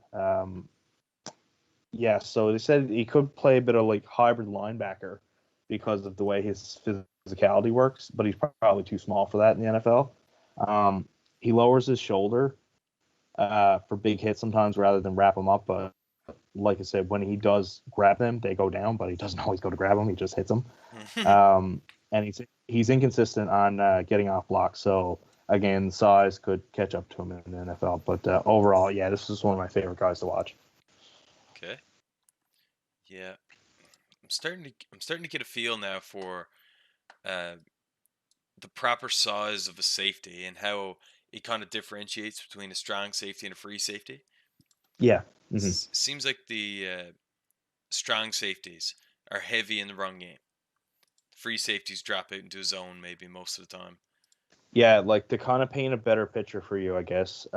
Speaker 1: Yeah, so they said he could play a bit of like hybrid linebacker because of the way his physicality works, but he's probably too small for that in the NFL. He lowers his shoulder for big hits sometimes rather than wrap them up. But like I said, when he does grab them, they go down, but he doesn't always go to grab them. He just hits them. And he's inconsistent on getting off blocks. So, again, size could catch up to him in the NFL. But overall, yeah, this is one of my favorite guys to watch.
Speaker 2: Okay. Yeah. I'm starting to get a feel now for the proper size of a safety and how it kind of differentiates between a strong safety and a free safety.
Speaker 1: Yeah.
Speaker 2: Mm-hmm. Seems like the strong safeties are heavy in the run game. Free safeties drop out into a zone maybe most of the time.
Speaker 1: Yeah, like to kind of paint a better picture for you, I guess.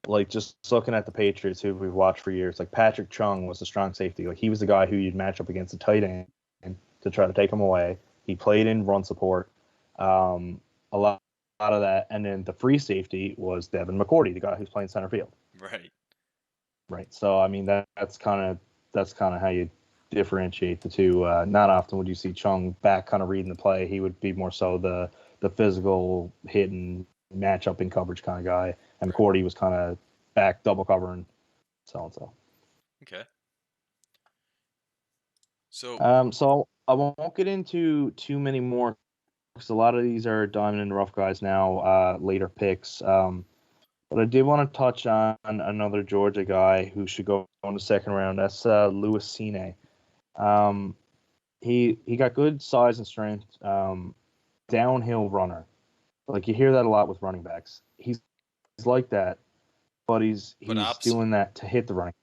Speaker 1: Like just looking at the Patriots who we've watched for years, like Patrick Chung was a strong safety. Like he was the guy who you'd match up against a tight end to try to take him away. He played in run support, a lot of that. And then the free safety was Devon McCourty, the guy who's playing center field. Right. So I mean that's kind of how you differentiate the two. Not often would you see Chung back kind of reading the play. He would be more so the physical hitting matchup in coverage kind of guy, and McCourty was kind of back double covering, so and so.
Speaker 2: Okay. So
Speaker 1: I won't get into too many more because a lot of these are diamond in the rough guys now, later picks. But I did want to touch on another Georgia guy who should go in the second round. That's Louis Cena. Um, he got good size and strength. Downhill runner. Like you hear that a lot with running backs. He's like that, but he's
Speaker 2: But opposite.
Speaker 1: doing that to hit the running.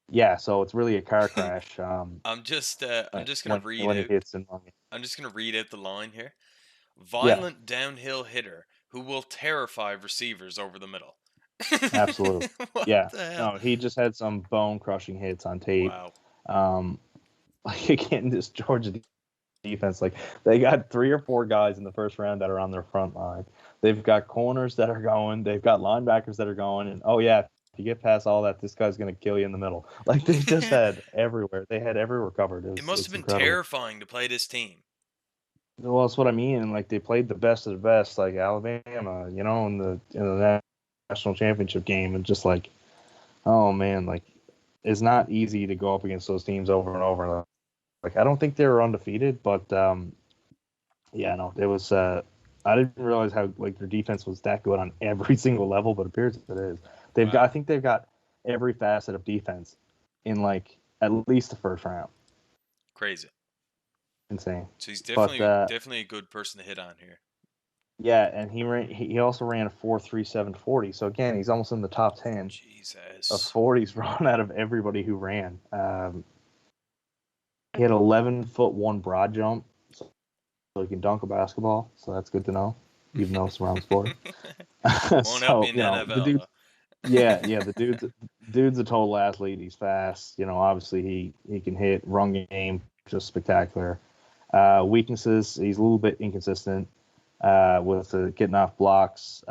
Speaker 1: Yeah, so it's really a car crash.
Speaker 2: I'm just gonna read
Speaker 1: When he
Speaker 2: out.
Speaker 1: hits and running.
Speaker 2: I'm just gonna read out the line here.
Speaker 1: Yeah,
Speaker 2: Violent downhill hitter who will terrify receivers over the middle.
Speaker 1: absolutely.
Speaker 2: What
Speaker 1: Yeah,
Speaker 2: the hell?
Speaker 1: no, he just had some bone crushing hits on tape.
Speaker 2: Wow.
Speaker 1: Um, like again, this Georgia defense, like they got 3 or 4 guys in the first round that are on their front line. They've got corners that are going. They've got linebackers that are going. And oh yeah, if you get past all that, this guy's gonna kill you in the middle. Like they just had everywhere. They had everywhere covered.
Speaker 2: It must have
Speaker 1: It's
Speaker 2: been
Speaker 1: incredible.
Speaker 2: terrifying to play this team.
Speaker 1: Well, that's what I mean. And like they played the best of the best, like Alabama, in the national championship game, and just like, oh man, like it's not easy to go up against those teams over and over. Like I don't think they were undefeated, but yeah, no, it was. I didn't realize how like their defense was that good on every single level, but it appears that it is. I
Speaker 2: Wow.
Speaker 1: think they've got every facet of defense in like at least the first round.
Speaker 2: Crazy.
Speaker 1: Insane.
Speaker 2: So he's
Speaker 1: But
Speaker 2: definitely a good person to hit on here.
Speaker 1: yeah, and he also ran a 4.3740. So again, he's almost in the top 10 of
Speaker 2: Jesus.
Speaker 1: 40s run out of everybody who ran. He had 11-foot-1 broad jump, so he can dunk a basketball. So that's good to know, even though it's around sport.
Speaker 2: Won't help you
Speaker 1: So
Speaker 2: in the
Speaker 1: the
Speaker 2: NFL
Speaker 1: dude,
Speaker 2: though.
Speaker 1: yeah, the dude's a total athlete. He's fast. Obviously he can hit, run game, just spectacular. Weaknesses, he's a little bit inconsistent with getting off blocks.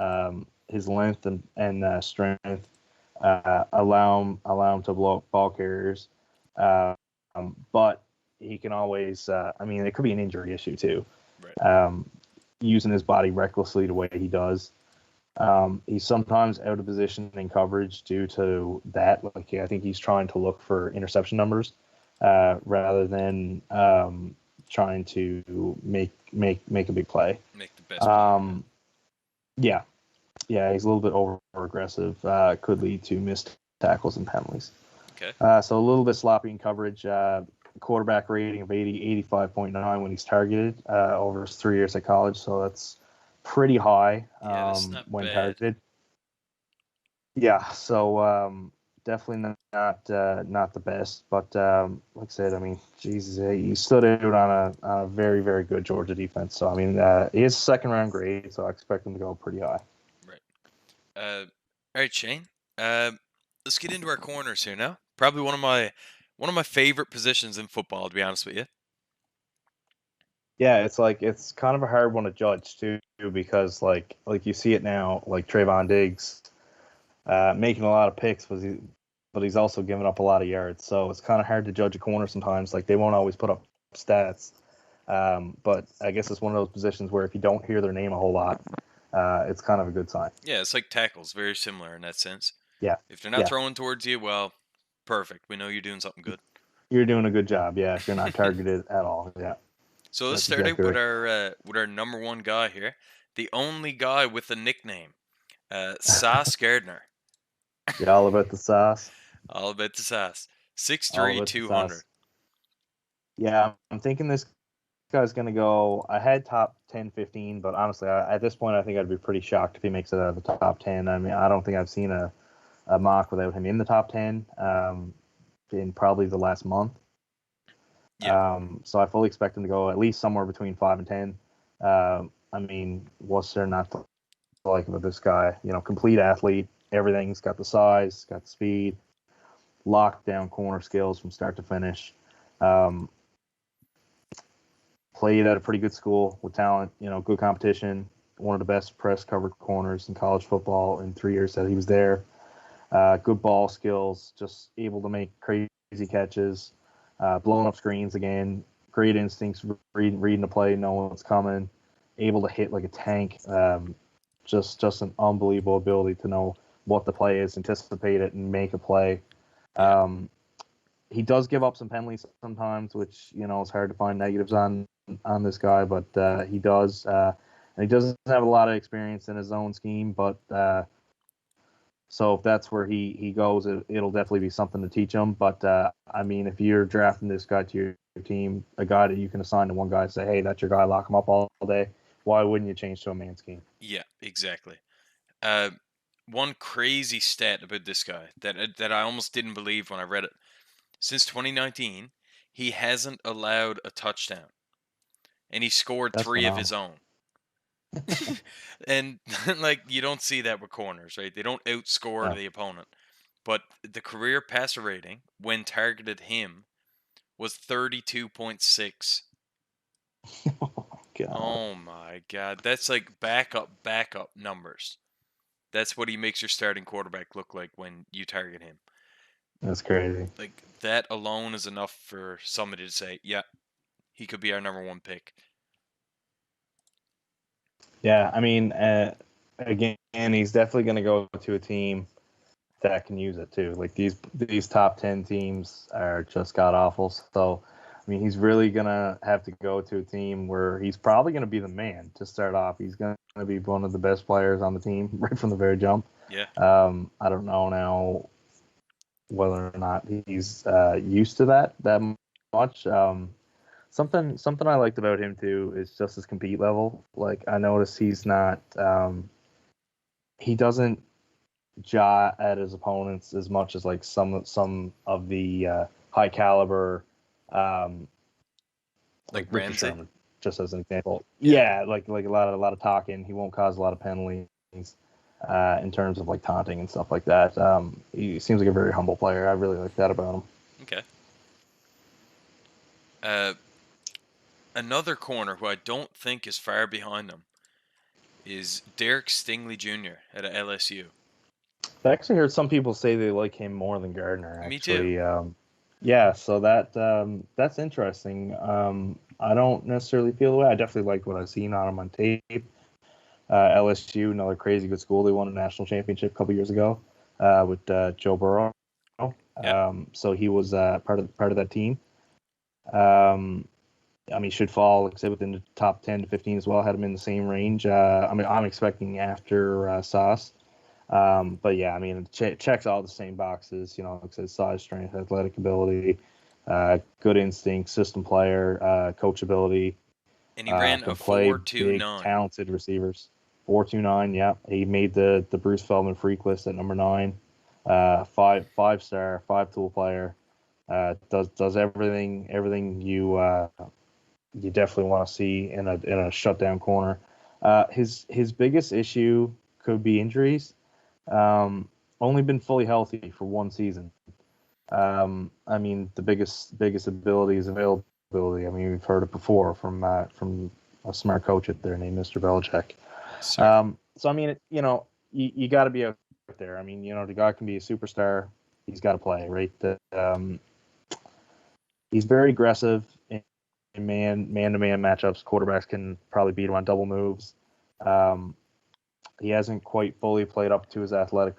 Speaker 1: His length and strength allow him to blow up ball carriers. But he can always, it could be an injury issue too.
Speaker 2: Right.
Speaker 1: Using his body recklessly the way he does. He's sometimes out of position in coverage due to that. Like I think he's trying to look for interception numbers rather than trying to make a big play.
Speaker 2: Make the best play.
Speaker 1: Yeah, yeah, he's a little bit over aggressive. Could lead to missed tackles and penalties.
Speaker 2: Okay.
Speaker 1: So a little bit sloppy in coverage. Quarterback rating of 85.9 when he's targeted over his 3 years at college. So that's pretty high
Speaker 2: Yeah, that's not
Speaker 1: when
Speaker 2: bad.
Speaker 1: targeted. Yeah, so definitely not the best, but like I said, Jesus, he stood out on a very very good Georgia defense. So he is a second round grade, so I expect him to go pretty high.
Speaker 2: Right. All right, Shane. Let's get into our corners here now. Probably one of my favorite positions in football, to be honest with you.
Speaker 1: Yeah, it's kind of a hard one to judge too, because like you see it now, like Trayvon Diggs making a lot of picks, but he's also giving up a lot of yards. So it's kind of hard to judge a corner sometimes. Like they won't always put up stats, but I guess it's one of those positions where if you don't hear their name a whole lot, it's kind of a good sign.
Speaker 2: Yeah, it's like tackles, very similar in that sense.
Speaker 1: Yeah,
Speaker 2: If they're not
Speaker 1: yeah,
Speaker 2: throwing towards you, well, perfect. We know you're doing something good.
Speaker 1: you're doing a good job. Yeah, if you're not targeted at all. Yeah,
Speaker 2: So let's
Speaker 1: that's
Speaker 2: start out
Speaker 1: exactly right.
Speaker 2: with our number one guy here, the only guy with a nickname, Sauce Gardner.
Speaker 1: Yeah, all about the sauce.
Speaker 2: All about the Sauce.
Speaker 1: All
Speaker 2: 6'3",
Speaker 1: about the
Speaker 2: 200.
Speaker 1: sauce. Yeah, I'm thinking this guy's going to go. I had top 10, 15, but honestly, at this point, I think I'd be pretty shocked if he makes it out of the top 10. I don't think I've seen a mock without him in the top 10 in probably the last month.
Speaker 2: Yeah.
Speaker 1: So I fully expect him to go at least somewhere between 5 and 10. What's there not to like about this guy? Complete athlete, everything. He's got the size, got the speed, lockdown corner skills from start to finish. Played at a pretty good school with talent, good competition. One of the best press covered corners in college football in 3 years that he was there. Good ball skills, just able to make crazy catches, blowing up screens again. Great instincts, reading the play, knowing what's coming, able to hit like a tank. Just an unbelievable ability to know what the play is, anticipate it, and make a play.
Speaker 2: Yeah.
Speaker 1: He does give up some penalties sometimes, which it's hard to find negatives on this guy, but he does. And he doesn't have a lot of experience in his own scheme, but So if that's where he goes, it'll definitely be something to teach him. But I mean, if you're drafting this guy to your team, a guy that you can assign to one guy and say, hey, that's your guy, lock him up all day. Why wouldn't you change to a man scheme?
Speaker 2: Yeah, exactly. Uh, one crazy stat about this guy that I almost didn't believe when I read it. Since 2019, he hasn't allowed a touchdown, and he scored
Speaker 1: That's
Speaker 2: 3 of
Speaker 1: phenomenal.
Speaker 2: his own. And like you don't see that with corners, right? They don't outscore
Speaker 1: No.
Speaker 2: the opponent. But the career passer rating when targeted him was 32.6.
Speaker 1: God,
Speaker 2: Oh my god, that's like backup numbers. That's what he makes your starting quarterback look like when you target him.
Speaker 1: that's crazy.
Speaker 2: Like that alone is enough for somebody to say, "Yeah, he could be our number 1 pick."
Speaker 1: Yeah, I mean, again, he's definitely going to go to a team that can use it too. Like these top 10 teams are just god awful. So, I mean, he's really gonna have to go to a team where he's probably gonna be the man to start off. He's gonna be one of the best players on the team right from the very jump.
Speaker 2: Yeah.
Speaker 1: I don't know now whether or not he's used to that much. Something I liked about him too is just his compete level. Like I noticed he's not he doesn't jaw at his opponents as much as like some of the high caliber,
Speaker 2: Like
Speaker 1: like Richard
Speaker 2: Ramsey.
Speaker 1: Sherman, just as an example.
Speaker 2: Yeah.
Speaker 1: Yeah, like a lot of talking. He won't cause a lot of penalties in terms of like taunting and stuff like that. He seems like a very humble player. I really like that about him.
Speaker 2: Okay. Uh, another corner who I don't think is far behind him is Derrick Stingley Jr. at LSU.
Speaker 1: I actually heard some people say they like him more than Gardner.
Speaker 2: Me too.
Speaker 1: Actually, yeah. So that's interesting. I don't necessarily feel the way. I definitely like what I've seen on him on tape. LSU, another crazy good school. They won a national championship a couple years ago with Joe Burrow.
Speaker 2: Yeah.
Speaker 1: So he was part of that team. I mean, should fall, like I said, within the top 10 to 15 as well. Had him in the same range. I mean, I'm expecting after Sauce. But yeah, I mean, it checks all the same boxes. You know, like I said, size, strength, athletic ability, good instinct, system player, coachability.
Speaker 2: And he ran a
Speaker 1: Can play big,
Speaker 2: 4.29.
Speaker 1: talented receivers. 4.29. Yeah, he made the Bruce Feldman freak list at number 9. Five star, 5 tool player. Does everything you definitely want to see in a shutdown corner. His biggest issue could be injuries. Only been fully healthy for 1 season. I mean, the biggest ability is availability. I mean, we've heard it before from a smart coach at there named Mr. Belichick.
Speaker 2: Yes, sir.
Speaker 1: So I mean, you got to be out there. I mean, the guy can be a superstar. He's got to play, right? He's very aggressive in man-to-man matchups. Quarterbacks can probably beat him on double moves. He hasn't quite fully played up to his athletic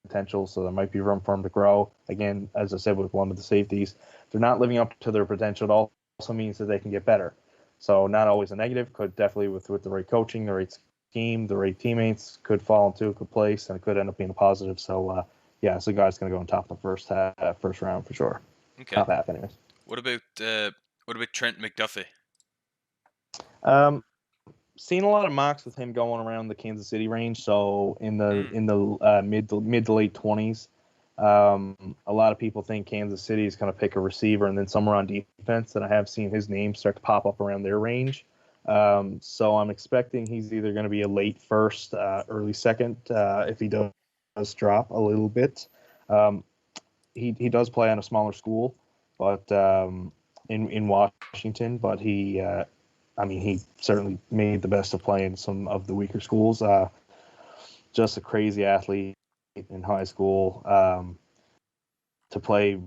Speaker 1: potential, so there might be room for him to grow. Again, as I said with one of the safeties, they're not living up to their potential. It also means that they can get better. So not always a negative. Could definitely with the right coaching, the right scheme, the right teammates could fall into a good place, and it could end up being a positive. So yeah, so the guy's going to go on top of the first round for sure.
Speaker 2: Okay.
Speaker 1: Top half, anyways.
Speaker 2: What about Trent McDuffie?
Speaker 1: Seen a lot of mocks with him going around the Kansas City range. So in the mid to late 20s, a lot of people think Kansas City is going to pick a receiver and then somewhere on defense. And I have seen his name start to pop up around their range. So I'm expecting he's either going to be a late first, early second, if he does drop a little bit. He does play on a smaller school, but in Washington, but I mean, he certainly made the best of playing some of the weaker schools. Just a crazy athlete in high school. To play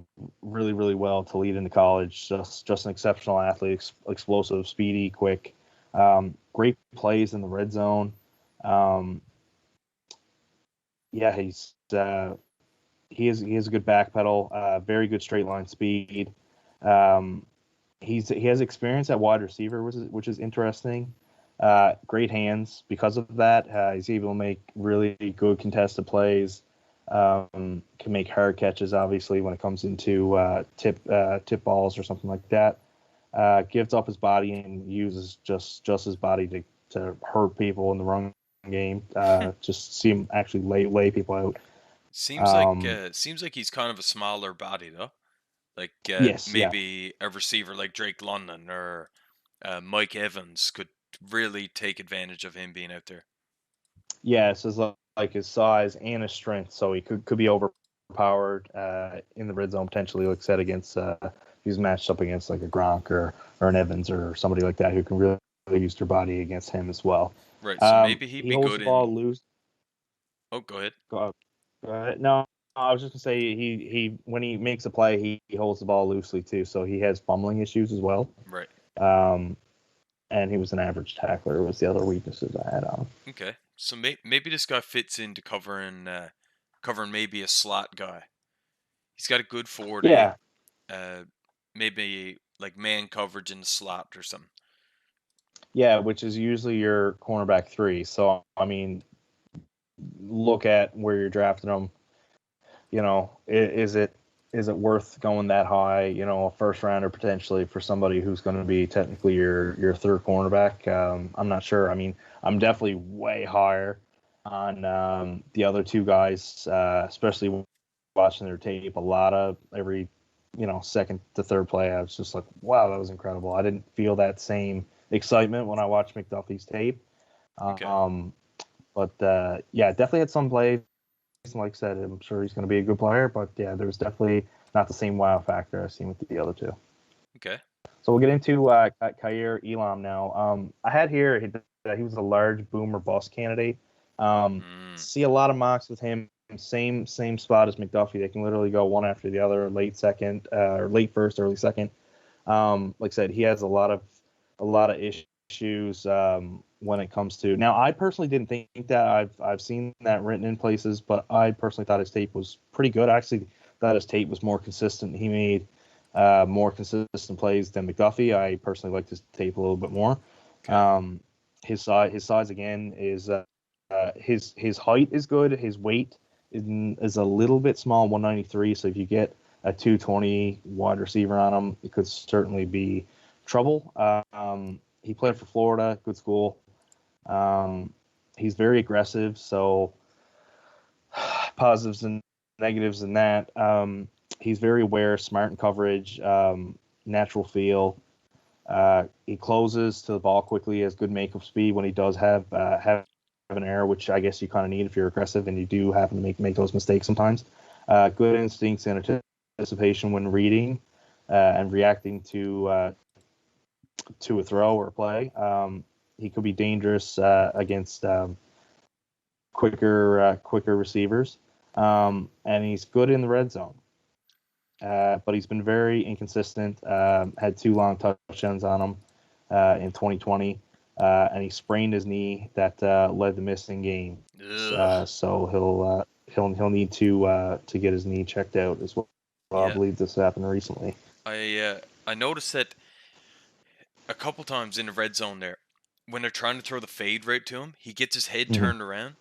Speaker 1: really, really well to lead into college. Just an exceptional athlete, explosive, speedy, quick. Great plays in the red zone. Yeah, he has a good back pedal. Very good straight line speed. He has experience at wide receiver, which is interesting. Great hands because of that. He's able to make really good contested plays. Can make hard catches, obviously, when it comes into tip balls or something like that. Gives up his body and uses just his body to hurt people in the run game. Just see him actually lay people out.
Speaker 2: Seems like he's kind of a smaller body though. Like
Speaker 1: Yes, yeah,
Speaker 2: maybe a receiver like Drake London or Mike Evans could really take advantage of him being out there.
Speaker 1: yeah. So it's like his size and his strength, so he could be overpowered in the red zone potentially. Like I said, against he's matched up against like a Gronk or an Evans or somebody like that who can really use their body against him as well.
Speaker 2: Right. So maybe he'd
Speaker 1: He
Speaker 2: be
Speaker 1: holds
Speaker 2: good
Speaker 1: the
Speaker 2: in.
Speaker 1: ball loose.
Speaker 2: Oh, go ahead.
Speaker 1: Go ahead. No, I was just gonna say he when he makes a play, he holds the ball loosely too, so he has fumbling issues as well.
Speaker 2: Right.
Speaker 1: And he was an average tackler. Was the other weaknesses I had on him.
Speaker 2: Okay. So maybe this guy fits into covering maybe a slot guy. He's got a good 4-8.
Speaker 1: Yeah,
Speaker 2: Maybe like man coverage in the slot or something.
Speaker 1: yeah, which is usually your cornerback 3. So I mean, look at where you're drafting them. You know, is it worth going that high? You know, a first rounder potentially for somebody who's going to be technically your third cornerback. I'm not sure. I mean, I'm definitely way higher on the other two guys, especially watching their tape. A lot of every second to third play, I was just like, wow, that was incredible. I didn't feel that same excitement when I watched McDuffie's tape.
Speaker 2: Okay.
Speaker 1: But yeah, definitely had some plays. Like I said, I'm sure he's going to be a good player, but yeah, there's definitely not the same wow factor I've seen with the other two.
Speaker 2: Okay.
Speaker 1: So we'll get into Kaiir Elam now. I had here that he was a large boomer bust candidate. See a lot of mocks with him, same spot as McDuffie. They can literally go one after the other, late second, or late first, early second. Like I said, he has a lot of issues when it comes to. Now, I personally didn't think that. I've seen that written in places, but I personally thought his tape was pretty good. I actually thought his tape was more consistent. He made more consistent plays than McDuffie. I personally liked his tape a little bit more.
Speaker 2: Okay.
Speaker 1: His size again is his height is good. His weight is a little bit small, 193. So if you get a 220 wide receiver on him, it could certainly be trouble. He played for Florida, good school. He's very aggressive, so positives and negatives in that. He's very aware, smart in coverage, natural feel. He closes to the ball quickly, has good makeup speed when he does have an error, which I guess you kind of need if you're aggressive and you do happen to make those mistakes sometimes. Good instincts and anticipation when reading and reacting to a throw or a play. He could be dangerous against quicker receivers, and he's good in the red zone. But he's been very inconsistent. Had 2 long touchdowns on him in 2020, and he sprained his knee that led to missing game. So he'll need to get his knee checked out as well.
Speaker 2: Yeah.
Speaker 1: I believe this happened recently.
Speaker 2: I noticed that a couple times in the red zone there, when they're trying to throw the fade right to him, he gets his head turned around,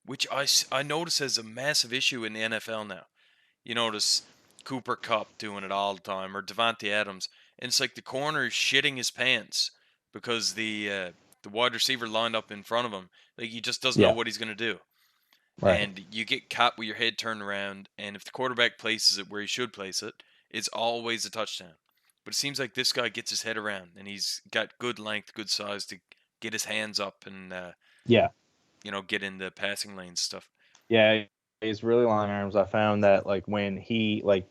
Speaker 2: which I notice as a massive issue in the NFL now. You notice Cooper Kupp doing it all the time, or Devontae Adams, and it's like the corner is shitting his pants because the wide receiver lined up in front of him, like he just doesn't know what he's gonna do,
Speaker 1: Right.
Speaker 2: and you get caught with your head turned around, and if the quarterback places it where he should place it, it's always a touchdown. But it seems like this guy gets his head around, and he's got good length, good size to get his hands up and
Speaker 1: Yeah.
Speaker 2: get in the passing lane stuff.
Speaker 1: Yeah, he's really long arms. I found that like when he like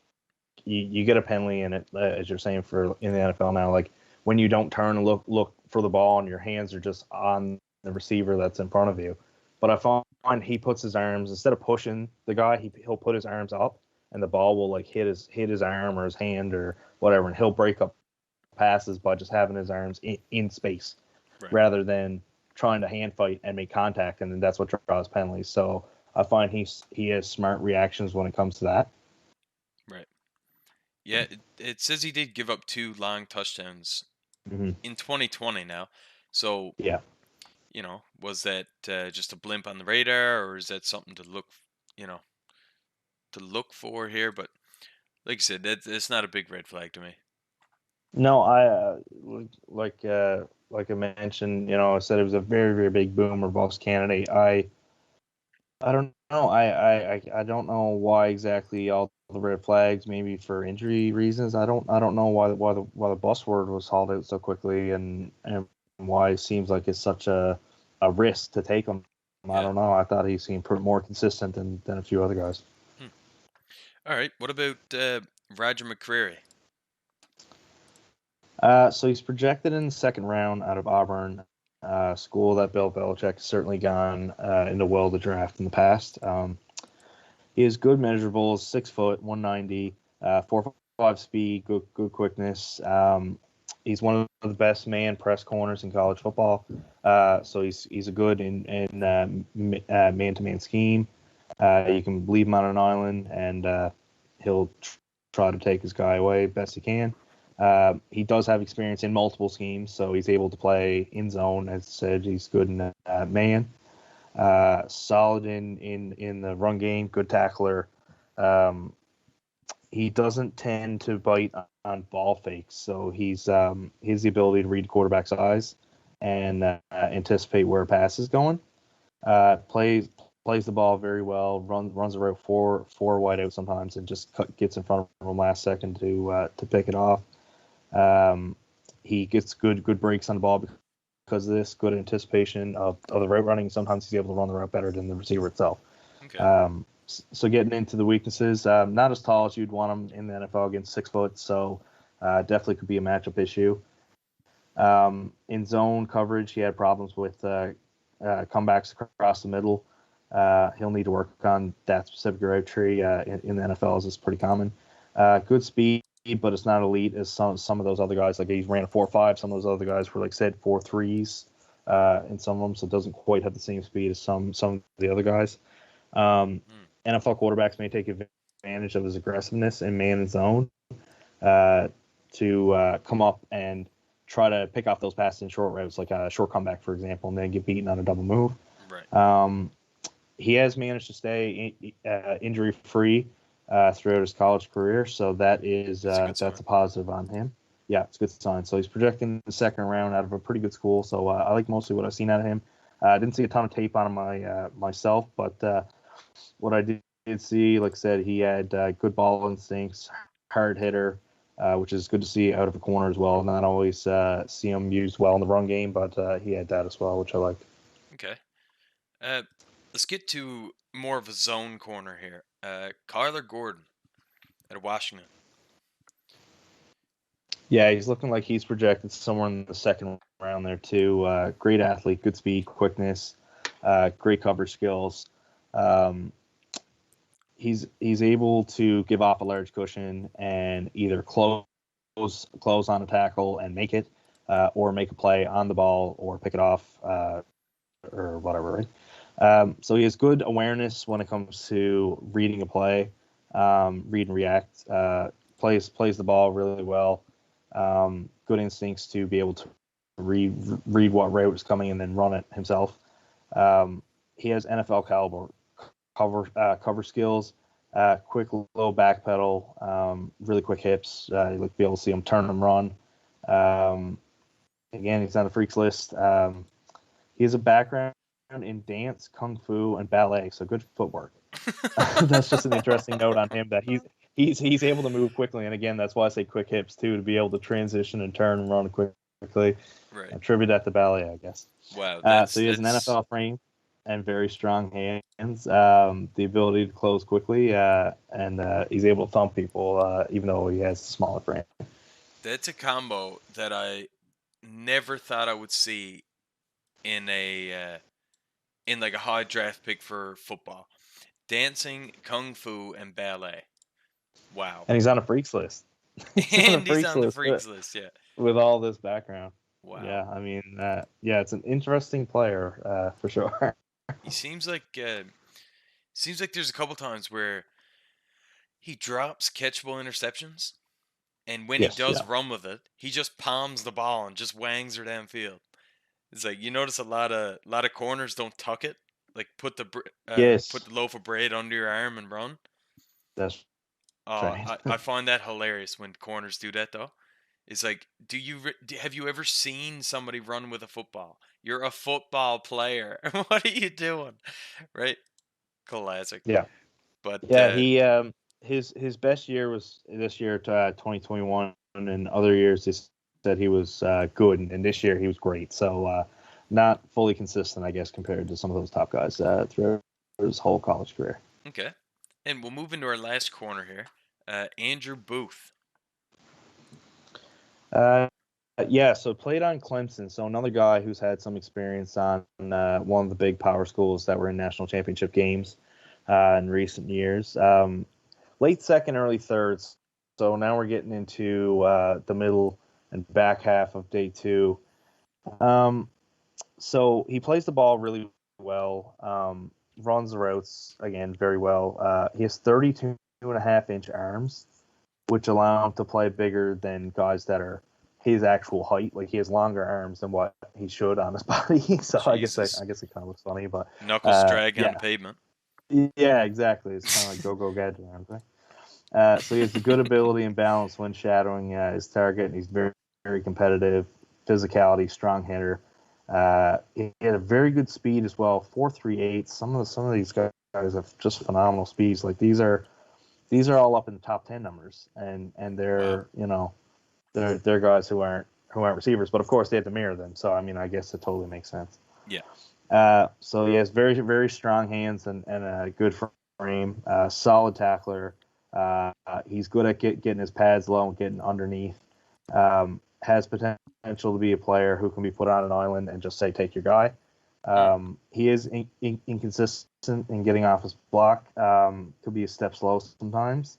Speaker 1: you get a penalty in it, as you're saying for in the NFL now, like when you don't turn and look for the ball and your hands are just on the receiver that's in front of you. But I find he puts his arms instead of pushing the guy, he'll put his arms up and the ball will like hit his arm or his hand or whatever, and he'll break up passes by just having his arms in space
Speaker 2: Right.
Speaker 1: rather than trying to hand fight and make contact, and then that's what draws penalties. So I find he has smart reactions when it comes to that.
Speaker 2: Right. Yeah, it says he did give up 2 long touchdowns in 2020 now. So,
Speaker 1: Yeah.
Speaker 2: was that just a blimp on the radar, or is that something to look, you know, to look for here, but like you said, it's not a big red flag to me.
Speaker 1: No, like I mentioned, I said it was a very, very big boomer bust candidate. I don't know. I don't know why exactly all the red flags. Maybe for injury reasons. I don't know why the bus word was hauled out so quickly, and why it seems like it's such a risk to take him. I
Speaker 2: Yeah.
Speaker 1: don't know. I thought he seemed more consistent than a few other guys.
Speaker 2: All right. What about Roger McCreary?
Speaker 1: So he's projected in the second round out of Auburn, school that Bill Belichick has certainly gone into well to draft in the past. He has good measurables: 6 foot, 190, 4.5 speed, good quickness. He's one of the best man press corners in college football. So he's a good in man to man scheme. You can leave him on an island, and he'll try to take his guy away best he can. He does have experience in multiple schemes, so he's able to play in zone. As I said, he's good in man. Solid in the run game, good tackler. He doesn't tend to bite on ball fakes, so he has the ability to read quarterback's eyes and anticipate where a pass is going. Plays the ball very well. Runs the route four wide out sometimes, and just gets in front of him last second to pick it off. He gets good breaks on the ball because of this good anticipation of the route running. Sometimes he's able to run the route better than the receiver itself.
Speaker 2: Okay.
Speaker 1: So getting into the weaknesses, not as tall as you'd want him in the NFL against 6 foot, so definitely could be a matchup issue. In zone coverage, he had problems with comebacks across the middle. He'll need to work on that specific route tree in the NFL, as it's pretty common. Good speed, but it's not elite as some of those other guys. Like, he ran a 4.5. Some of those other guys were, like said, 4.3s in some of them, so it doesn't quite have the same speed as some of the other guys. NFL quarterbacks may take advantage of his aggressiveness in man and zone to come up and try to pick off those passes in short routes, like a short comeback, for example, and then get beaten on a double move.
Speaker 2: Right.
Speaker 1: He has managed to stay injury free throughout his college career, so that's a positive on him. Yeah, it's a good sign. So he's projecting the second round out of a pretty good school. So I like mostly what I've seen out of him. I didn't see a ton of tape on him myself, but what I did see, like I said, he had good ball instincts, hard hitter, which is good to see out of a corner as well. Not always see him used well in the run game, but he had that as well, which I like.
Speaker 2: Okay. Let's get to more of a zone corner here. Carla Gordon at Washington.
Speaker 1: Yeah, he's looking like he's projected somewhere in the second round there too. Great athlete, good speed, quickness, great cover skills. He's able to give off a large cushion and either close on a tackle and make it, or make a play on the ball or pick it off, or whatever. Right. So he has good awareness when it comes to reading a play, read and react. Plays the ball really well. Good instincts to be able to read what route is coming and then run it himself. He has NFL caliber cover skills, quick low back pedal, really quick hips. You'll be able to see him turn and run. Again, he's on the freaks list. He has a background in dance, kung fu, and ballet, so good footwork. That's just an interesting note on him, that he's able to move quickly, and again, that's why I say quick hips too, to be able to transition and turn and run quickly.
Speaker 2: Right.
Speaker 1: Attribute that to ballet, I guess.
Speaker 2: Wow.
Speaker 1: So he has an NFL frame and very strong hands, the ability to close quickly, and he's able to thump people, even though he has a smaller frame.
Speaker 2: That's a combo that I never thought I would see in like a high draft pick for football. Dancing, kung fu, and ballet. Wow.
Speaker 1: And he's on a freaks list.
Speaker 2: And he's on the freaks list, yeah.
Speaker 1: With all this background.
Speaker 2: Wow.
Speaker 1: Yeah, I mean, it's an interesting player, for sure.
Speaker 2: He seems like there's a couple times where he drops catchable interceptions, and when he does run with it, he just palms the ball and just wangs her downfield. It's like, you notice a lot of corners don't tuck it, like put the
Speaker 1: Yes.
Speaker 2: put the loaf of bread under your arm and run.
Speaker 1: That's right.
Speaker 2: I find that hilarious when corners do that though. It's like, have you ever seen somebody run with a football? You're a football player. What are you doing? Right? Classic.
Speaker 1: Yeah.
Speaker 2: But
Speaker 1: Yeah, he his best year was this year, 2021, and other years he said he was good, and this year he was great. So not fully consistent, I guess, compared to some of those top guys throughout his whole college career.
Speaker 2: okay. And we'll move into our last corner here. Andrew Booth.
Speaker 1: Uh, yeah, so played on Clemson. So another guy who's had some experience on one of the big power schools that were in national championship games in recent years. Late second, early thirds. So now we're getting into the middle and back half of day two. So he plays the ball really well, runs the routes, again, very well. He has 32.5-inch arms, which allow him to play bigger than guys that are his actual height. Like, he has longer arms than what he should on his body. So I guess it kind of looks funny, but
Speaker 2: knuckles drag on
Speaker 1: yeah.
Speaker 2: the pavement.
Speaker 1: Yeah, exactly. It's kind of like go gadget arms, right? So he has the good ability and balance when shadowing his target, and he's very, very competitive, physicality, strong hitter. He had a very good speed as well, 4.38. Some of these guys have just phenomenal speeds. Like, these are all up in the top 10 numbers, and they're they're guys who aren't receivers, but of course they have to mirror them. So I mean, I guess it totally makes sense.
Speaker 2: Yeah.
Speaker 1: So he has very, very strong hands and a good frame, solid tackler. He's good at getting his pads low and getting underneath. Has potential to be a player who can be put on an island and just say, take your guy. He is inconsistent in getting off his block. Could be a step slow sometimes.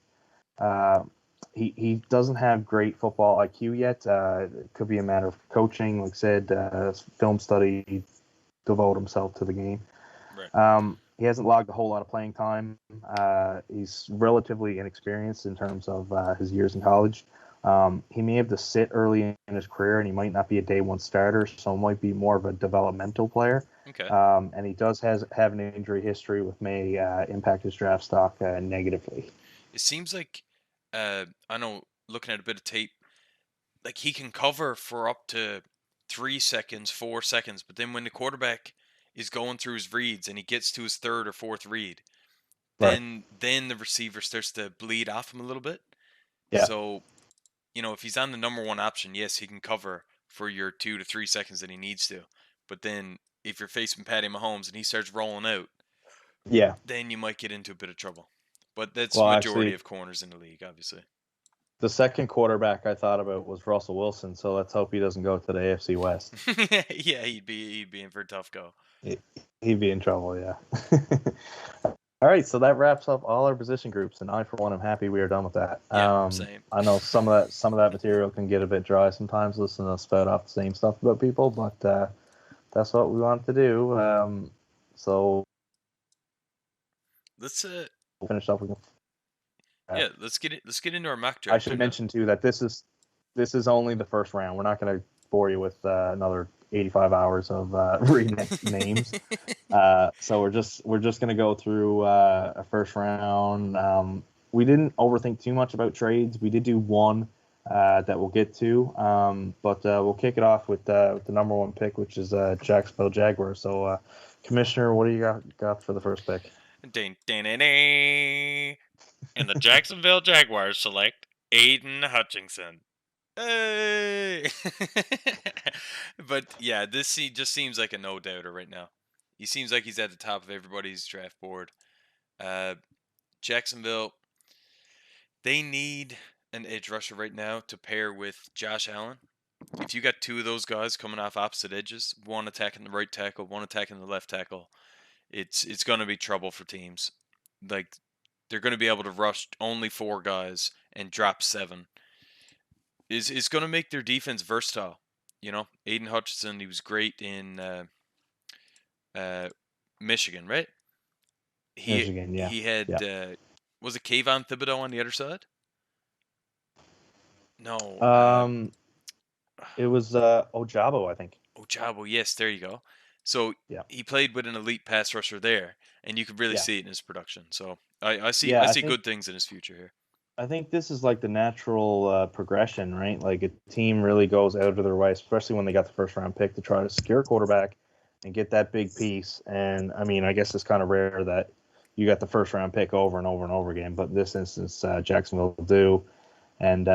Speaker 1: He doesn't have great football IQ yet. It could be a matter of coaching, like I said, film study, devote himself to the game.
Speaker 2: Right.
Speaker 1: He hasn't logged a whole lot of playing time. He's relatively inexperienced in terms of his years in college. He may have to sit early in his career, and he might not be a day one starter, so might be more of a developmental player.
Speaker 2: Okay.
Speaker 1: And he does have an injury history, which may impact his draft stock negatively.
Speaker 2: It seems like, I know, looking at a bit of tape, like he can cover for up to 3 seconds, 4 seconds, but then when the quarterback is going through his reads and he gets to his third or fourth read,
Speaker 1: Right.
Speaker 2: then the receiver starts to bleed off him a little bit.
Speaker 1: Yeah.
Speaker 2: So, if he's on the number one option, yes, he can cover for your 2 to 3 seconds that he needs to. But then if you're facing Patty Mahomes and he starts rolling out,
Speaker 1: Yeah.
Speaker 2: then you might get into a bit of trouble. But that's
Speaker 1: Well,
Speaker 2: majority
Speaker 1: actually,
Speaker 2: of corners in the league, obviously.
Speaker 1: the second quarterback I thought about was Russell Wilson, so let's hope he doesn't go to the AFC West.
Speaker 2: Yeah, he'd be in for a tough go.
Speaker 1: He'd be in trouble, yeah. All right, so that wraps up all our position groups, and I, for one, am happy we are done with that.
Speaker 2: Yeah, same.
Speaker 1: I know some of that material can get a bit dry sometimes, listening to us spout off the same stuff about people, but that's what we want to do. So
Speaker 2: Let's
Speaker 1: we'll finish up with.
Speaker 2: Yeah, let's get into our mock draft.
Speaker 1: I should mention too that this is only the first round. We're not going to bore you with another 85 hours of reading names. So we're just going to go through a first round. We didn't overthink too much about trades. We did do one that we'll get to, but we'll kick it off with the number one pick, which is Jacksonville Jaguars. So, Commissioner, what do you got for the first pick?
Speaker 2: And the Jacksonville Jaguars select Aiden Hutchinson. Hey! But yeah, he just seems like a no-doubter right now. He seems like he's at the top of everybody's draft board. Jacksonville, they need an edge rusher right now to pair with Josh Allen. If you got two of those guys coming off opposite edges, one attacking the right tackle, one attacking the left tackle, it's going to be trouble for teams. Like, they're going to be able to rush only 4 guys and drop 7. Is going to make their defense versatile. Aiden Hutchinson, he was great in Michigan, right?
Speaker 1: Michigan, yeah.
Speaker 2: He had,
Speaker 1: yeah.
Speaker 2: Was it Kayvon Thibodeau on the other side? No.
Speaker 1: It was Ojabo, I think.
Speaker 2: Ojabo, yes, there you go. So
Speaker 1: yeah.
Speaker 2: he played with an elite pass rusher there, and you could really see it in his production. So I see
Speaker 1: Yeah,
Speaker 2: good things in his future here.
Speaker 1: I think this is like the natural progression, right? Like a team really goes out of their way, especially when they got the first round pick, to try to secure a quarterback and get that big piece. And I mean, I guess it's kind of rare that you got the first round pick over and over and over again, but in this instance, Jacksonville will do. And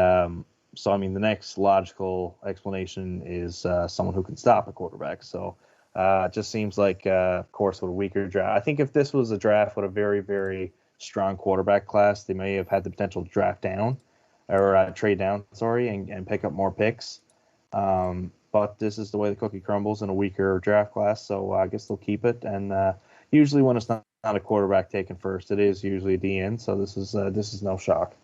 Speaker 1: so, I mean, the next logical explanation is someone who can stop a quarterback. So it just seems like, of course, with a weaker draft. I think if this was a draft with a very, very strong quarterback class, they may have had the potential to draft down or trade down, sorry, and pick up more picks. But this is the way the cookie crumbles in a weaker draft class, so I guess they'll keep it. And usually when it's not a quarterback taken first, it is usually a DN, so this is no shock.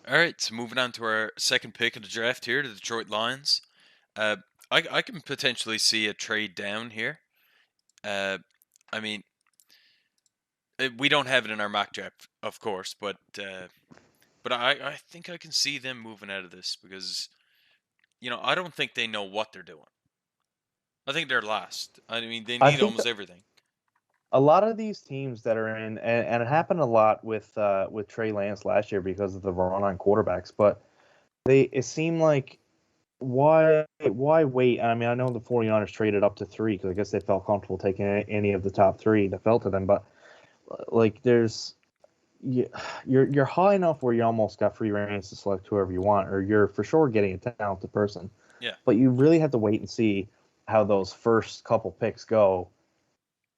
Speaker 2: All right, so moving on to our second pick of the draft here, the Detroit Lions. I can potentially see a trade down here. I mean, we don't have it in our mock draft, of course, but I think I can see them moving out of this because I don't think they know what they're doing. I think they're lost. I mean, they need almost everything.
Speaker 1: A lot of these teams that are in, and it happened a lot with Trey Lance last year because of the run on quarterbacks, but it seemed like why wait? I mean, I know the 49ers traded up to 3 because I guess they felt comfortable taking any of the top 3 that fell to them, but like you're high enough where you almost got free reigns to select whoever you want, or you're for sure getting a talented person.
Speaker 2: Yeah.
Speaker 1: But you really have to wait and see how those first couple picks go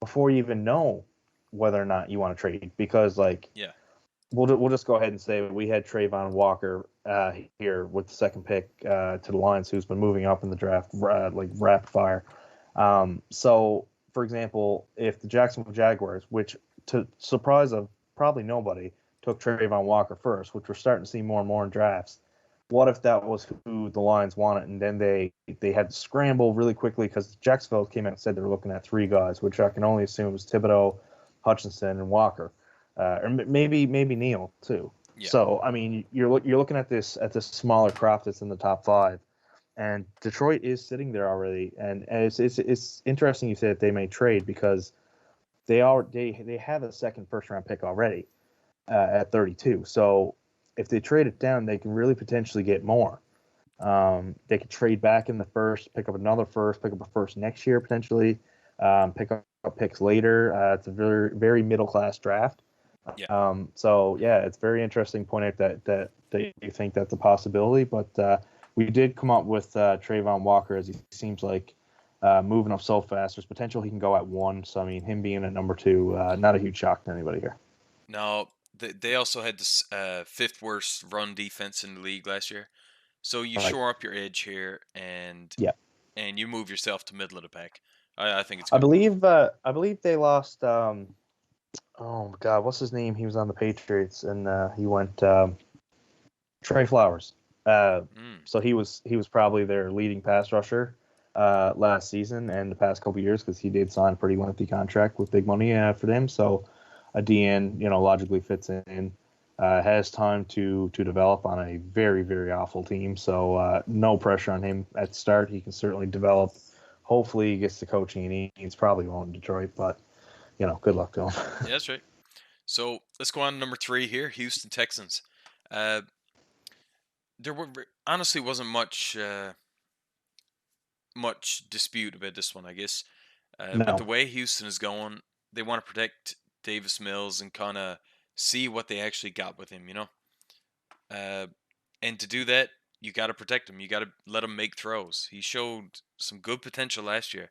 Speaker 1: before you even know whether or not you want to trade. Because we'll just go ahead and say we had Trayvon Walker here with the second pick to the Lions, who's been moving up in the draft like rapid fire. So, for example, if the Jacksonville Jaguars, which to surprise of probably nobody, took Trayvon Walker first, which we're starting to see more and more in drafts. What if that was who the Lions wanted, and then they had to scramble really quickly because Jacksonville came out and said they were looking at 3 guys, which I can only assume was Thibodeau, Hutchinson, and Walker, or maybe Neal too.
Speaker 2: Yeah.
Speaker 1: So I mean, you're looking at this smaller crop that's in the top 5, and Detroit is sitting there already, and it's interesting you say that they may trade because they have a second first round pick already at 32. So if they trade it down, they can really potentially get more. They could trade back in the first, pick up another first, pick up a first next year potentially, pick up picks later. It's a very, very middle class draft.
Speaker 2: Yeah.
Speaker 1: So yeah, it's very interesting to point out that you think that's a possibility. But we did come up with Trayvon Walker, as he seems like moving up so fast. There's potential he can go at 1. So I mean, him being at number 2, not a huge shock to anybody here.
Speaker 2: No, they also had the 5th worst run defense in the league last year. So you shore up your edge here, and you move yourself to middle of the pack. I think it's good.
Speaker 1: I believe they lost. Oh my God, what's his name? He was on the Patriots, and he went Trey Flowers. So he was probably their leading pass rusher last season and the past couple years because he did sign a pretty lengthy contract with big money for them. So a DN, logically fits in. Has time to develop on a very, very awful team. So no pressure on him at the start. He can certainly develop. Hopefully he gets the coaching he needs. Probably won't in Detroit, but, good luck to him.
Speaker 2: Yeah, that's right. So let's go on to number 3 here, Houston Texans. There honestly wasn't much dispute about this one, I guess.
Speaker 1: No.
Speaker 2: With the way Houston is going, they want to protect Davis Mills and kind of see what they actually got with him, and to do that, you got to protect him. You got to let him make throws. He showed some good potential last year,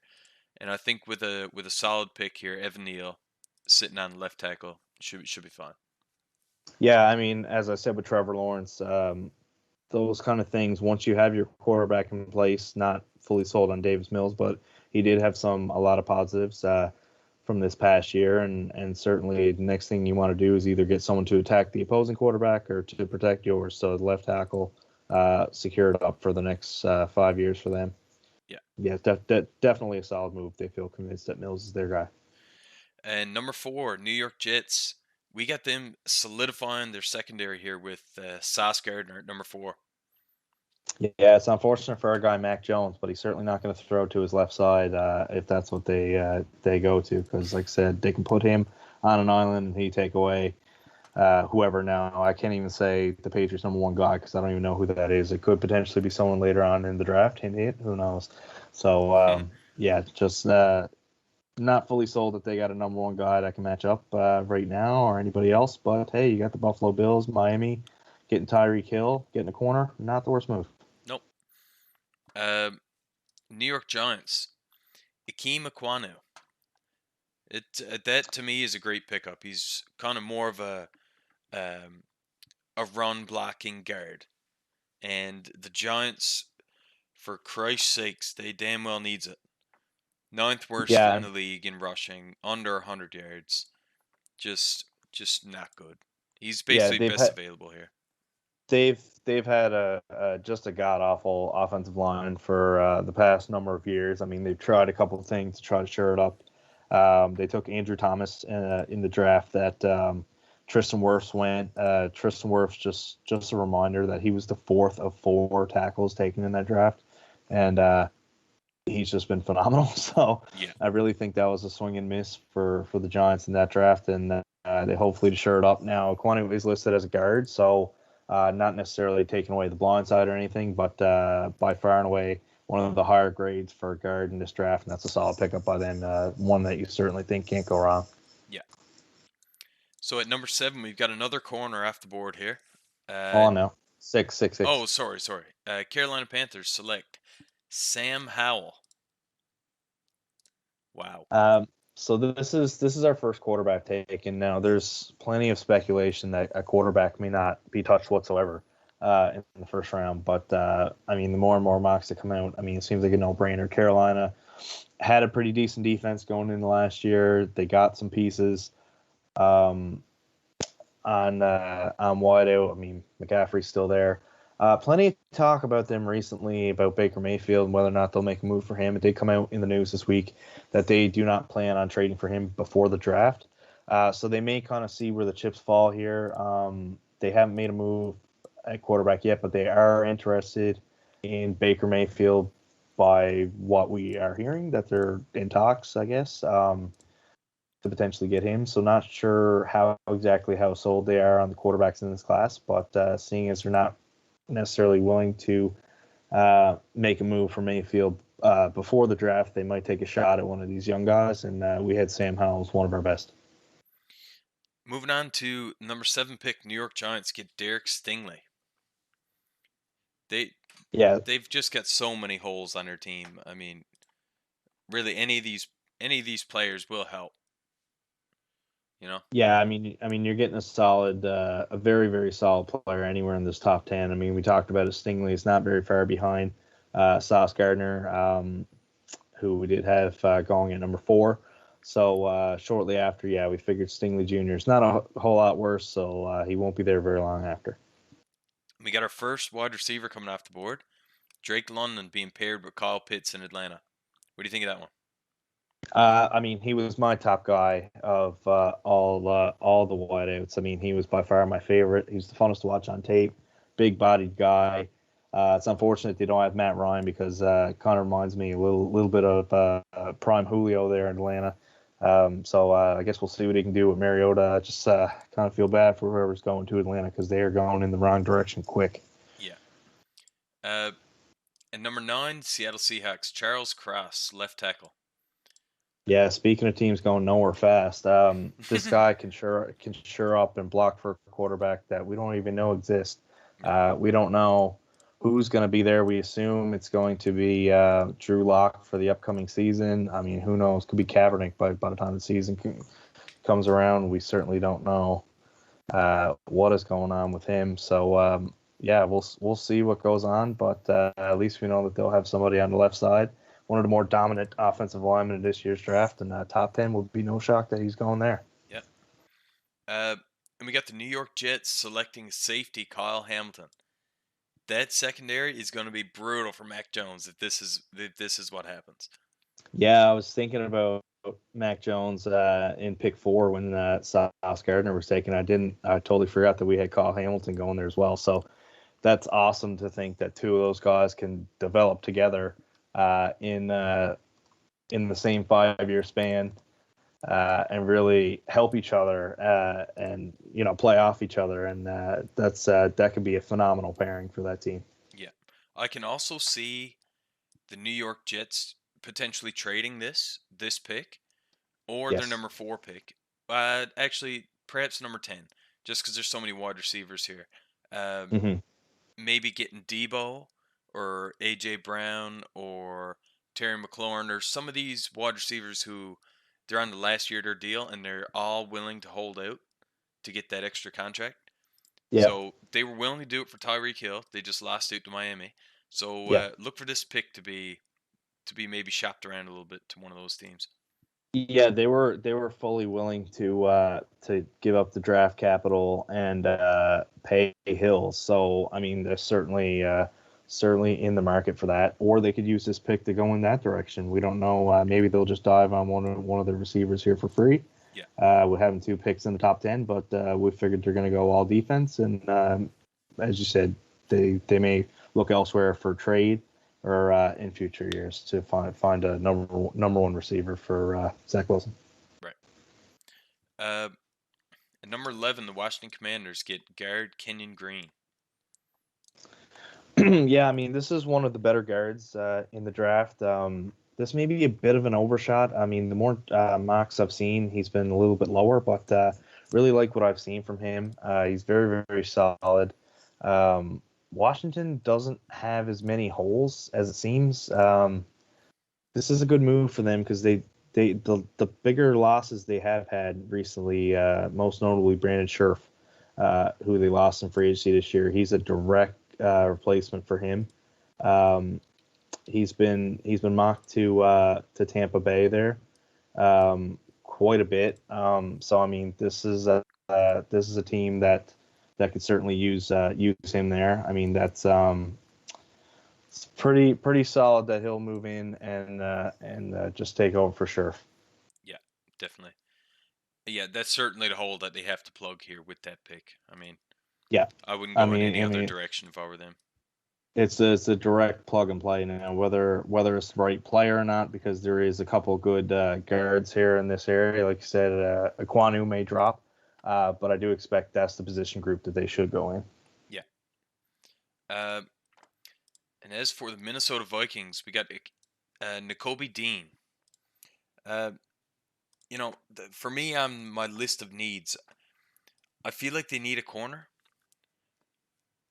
Speaker 2: and I think with a solid pick here, Evan Neal sitting on left tackle should be fine.
Speaker 1: Yeah, I mean, as I said with Trevor Lawrence, those kind of things. Once you have your quarterback in place, not fully sold on Davis Mills, but he did have a lot of positives from this past year, and certainly the next thing you want to do is either get someone to attack the opposing quarterback or to protect yours. So the left tackle secured up for the next 5 years for them. Yeah, definitely a solid move. They feel convinced that Mills is their guy.
Speaker 2: And number 4, New York Jets. We got them solidifying their secondary here with Sauce Gardner at number 4.
Speaker 1: Yeah, it's unfortunate for our guy Mac Jones, but he's certainly not going to throw to his left side if that's what they go to. Because, like I said, they can put him on an island and he take away whoever now. I can't even say the Patriots' number one guy because I don't even know who that is. It could potentially be someone later on in the draft. Hint, who knows? So, yeah, just not fully sold that they got a number one guy that can match up right now or anybody else. But, hey, you got the Buffalo Bills, Miami, getting Tyreek Hill, getting a corner. Not the worst move.
Speaker 2: Nope. New York Giants, Ikem Ekwonu. That to me is a great pickup. He's kind of more of a run blocking guard, and the Giants, for Christ's sakes, they damn well needs it. Ninth worst in
Speaker 1: Yeah,
Speaker 2: the league in rushing, under 100 yards. Just not good. He's
Speaker 1: yeah,
Speaker 2: basically best available here.
Speaker 1: they've had a just a god awful offensive line for the past number of years. I mean, they've tried a couple of things to try to shore it up. They took Andrew Thomas in the draft that Tristan Wirfs went. Tristan Wirfs, just a reminder that he was the fourth of 4 tackles taken in that draft, and he's just been phenomenal. So
Speaker 2: Yeah.
Speaker 1: I really think that was a swing and miss for the Giants in that draft, and they hopefully to shore it up. Now, Kwonu is listed as a guard, so not necessarily taking away the blind side or anything, but by far and away one of the higher grades for a guard in this draft, and that's a solid pickup by them. One that you certainly think can't go wrong.
Speaker 2: Yeah. So at number 7, we've got another corner off the board here.
Speaker 1: Oh no, six.
Speaker 2: Oh, sorry. Carolina Panthers select Sam Howell. Wow.
Speaker 1: So this is our first quarterback taken. Now there's plenty of speculation that a quarterback may not be touched whatsoever in the first round. But I mean, the more and more mocks that come out, I mean, it seems like a no-brainer. Carolina had a pretty decent defense going into last year. They got some pieces on wideout. I mean, McCaffrey's still there. Plenty of talk about them recently about Baker Mayfield and whether or not they'll make a move for him. It did come out in the news this week that they do not plan on trading for him before the draft. So they may kind of see where the chips fall here. They haven't made a move at quarterback yet, but they are interested in Baker Mayfield by what we are hearing, that they're in talks, I guess, to potentially get him. So not sure how sold they are on the quarterbacks in this class, but seeing as they're not necessarily willing to make a move for Mayfield before the draft, they might take a shot at one of these young guys, and we had Sam Howell as one of our best.
Speaker 2: Moving on to number 7 pick, New York Giants get Derrick Stingley. They've just got so many holes on their team. I mean, really, any of these players will help. You know?
Speaker 1: Yeah, I mean, you're getting a very, very solid player anywhere in this top 10. I mean, we talked about it. Stingley is not very far behind Sauce Gardner, who we did have going at number 4. So shortly after, we figured Stingley Jr. is not a whole lot worse, so he won't be there very long after.
Speaker 2: We got our first wide receiver coming off the board, Drake London being paired with Kyle Pitts in Atlanta. What do you think of that one?
Speaker 1: I mean, he was my top guy of all the wideouts. I mean, he was by far my favorite. He was the funnest to watch on tape. Big-bodied guy. It's unfortunate they don't have Matt Ryan because kind of reminds me a little bit of prime Julio there in Atlanta. So I guess we'll see what he can do with Mariota. Just kind of feel bad for whoever's going to Atlanta because they are going in the wrong direction quick.
Speaker 2: Yeah. At number 9, Seattle Seahawks, Charles Cross, left tackle.
Speaker 1: Yeah, speaking of teams going nowhere fast, this guy can sure up and block for a quarterback that we don't even know exists. We don't know who's going to be there. We assume it's going to be Drew Lock for the upcoming season. I mean, who knows? Could be Kaepernick by the time the season comes around. We certainly don't know what is going on with him. So we'll see what goes on. But at least we know that they'll have somebody on the left side. One of the more dominant offensive linemen in this year's draft, and top 10 would be no shock that he's going there.
Speaker 2: Yeah. And we got the New York Jets selecting safety Kyle Hamilton. That secondary is going to be brutal for Mac Jones if this is what happens.
Speaker 1: Yeah, I was thinking about Mac Jones in pick 4 when Sauce Gardner was taken. I totally forgot that we had Kyle Hamilton going there as well. So that's awesome to think that two of those guys can develop together in the same 5-year span. and really help each other and play off each other, and that could be a phenomenal pairing for that team.
Speaker 2: Yeah. I can also see the New York Jets potentially trading this pick or their
Speaker 1: Yes.
Speaker 2: number 4 pick. Actually, perhaps number 10, just because there's so many wide receivers here. Um,
Speaker 1: Hmm.
Speaker 2: Maybe getting Debo or A.J. Brown or Terry McLaurin or some of these wide receivers who they're on the last year of their deal and they're all willing to hold out to get that extra contract.
Speaker 1: Yeah.
Speaker 2: So they were willing to do it for Tyreek Hill. They just lost out to Miami. So
Speaker 1: Yeah.
Speaker 2: look for this pick to be maybe shopped around a little bit to one of those teams.
Speaker 1: Yeah, they were fully willing to give up the draft capital and pay Hill. So I mean, they're certainly in the market for that, or they could use this pick to go in that direction. We don't know. Maybe they'll just dive on one of the receivers here for free.
Speaker 2: Yeah.
Speaker 1: We're having 2 picks in the top 10, but we figured they're going to go all defense, and as you said, they may look elsewhere for trade or in future years to find a number one receiver for Zach Wilson.
Speaker 2: Right. At number 11, the Washington Commanders get guard Kenyon Green.
Speaker 1: Yeah, I mean, this is one of the better guards in the draft. This may be a bit of an overshot. I mean, the more mocks I've seen, he's been a little bit lower, but really like what I've seen from him. He's very, very solid. Washington doesn't have as many holes as it seems. This is a good move for them because the bigger losses they have had recently, most notably Brandon Scherf, who they lost in free agency this year. He's a direct replacement for him. He's been mocked to Tampa Bay there quite a bit. So I mean, this is a team that could certainly use him there. I mean, that's it's pretty solid that he'll move in and just take over for sure.
Speaker 2: Yeah, definitely. Yeah, that's certainly the hole that they have to plug here with that pick. I mean,
Speaker 1: Yeah,
Speaker 2: I wouldn't
Speaker 1: I
Speaker 2: go in
Speaker 1: mean,
Speaker 2: any other direction if I were them.
Speaker 1: it's a direct plug and play now, whether it's the right player or not, because there is a couple good guards here in this area. Like you said, Aquanu may drop, but I do expect that's the position group that they should go in.
Speaker 2: Yeah. Uh, and as for the Minnesota Vikings, we got Nakobe Dean. Uh, for me on my list of needs, I feel like they need a corner,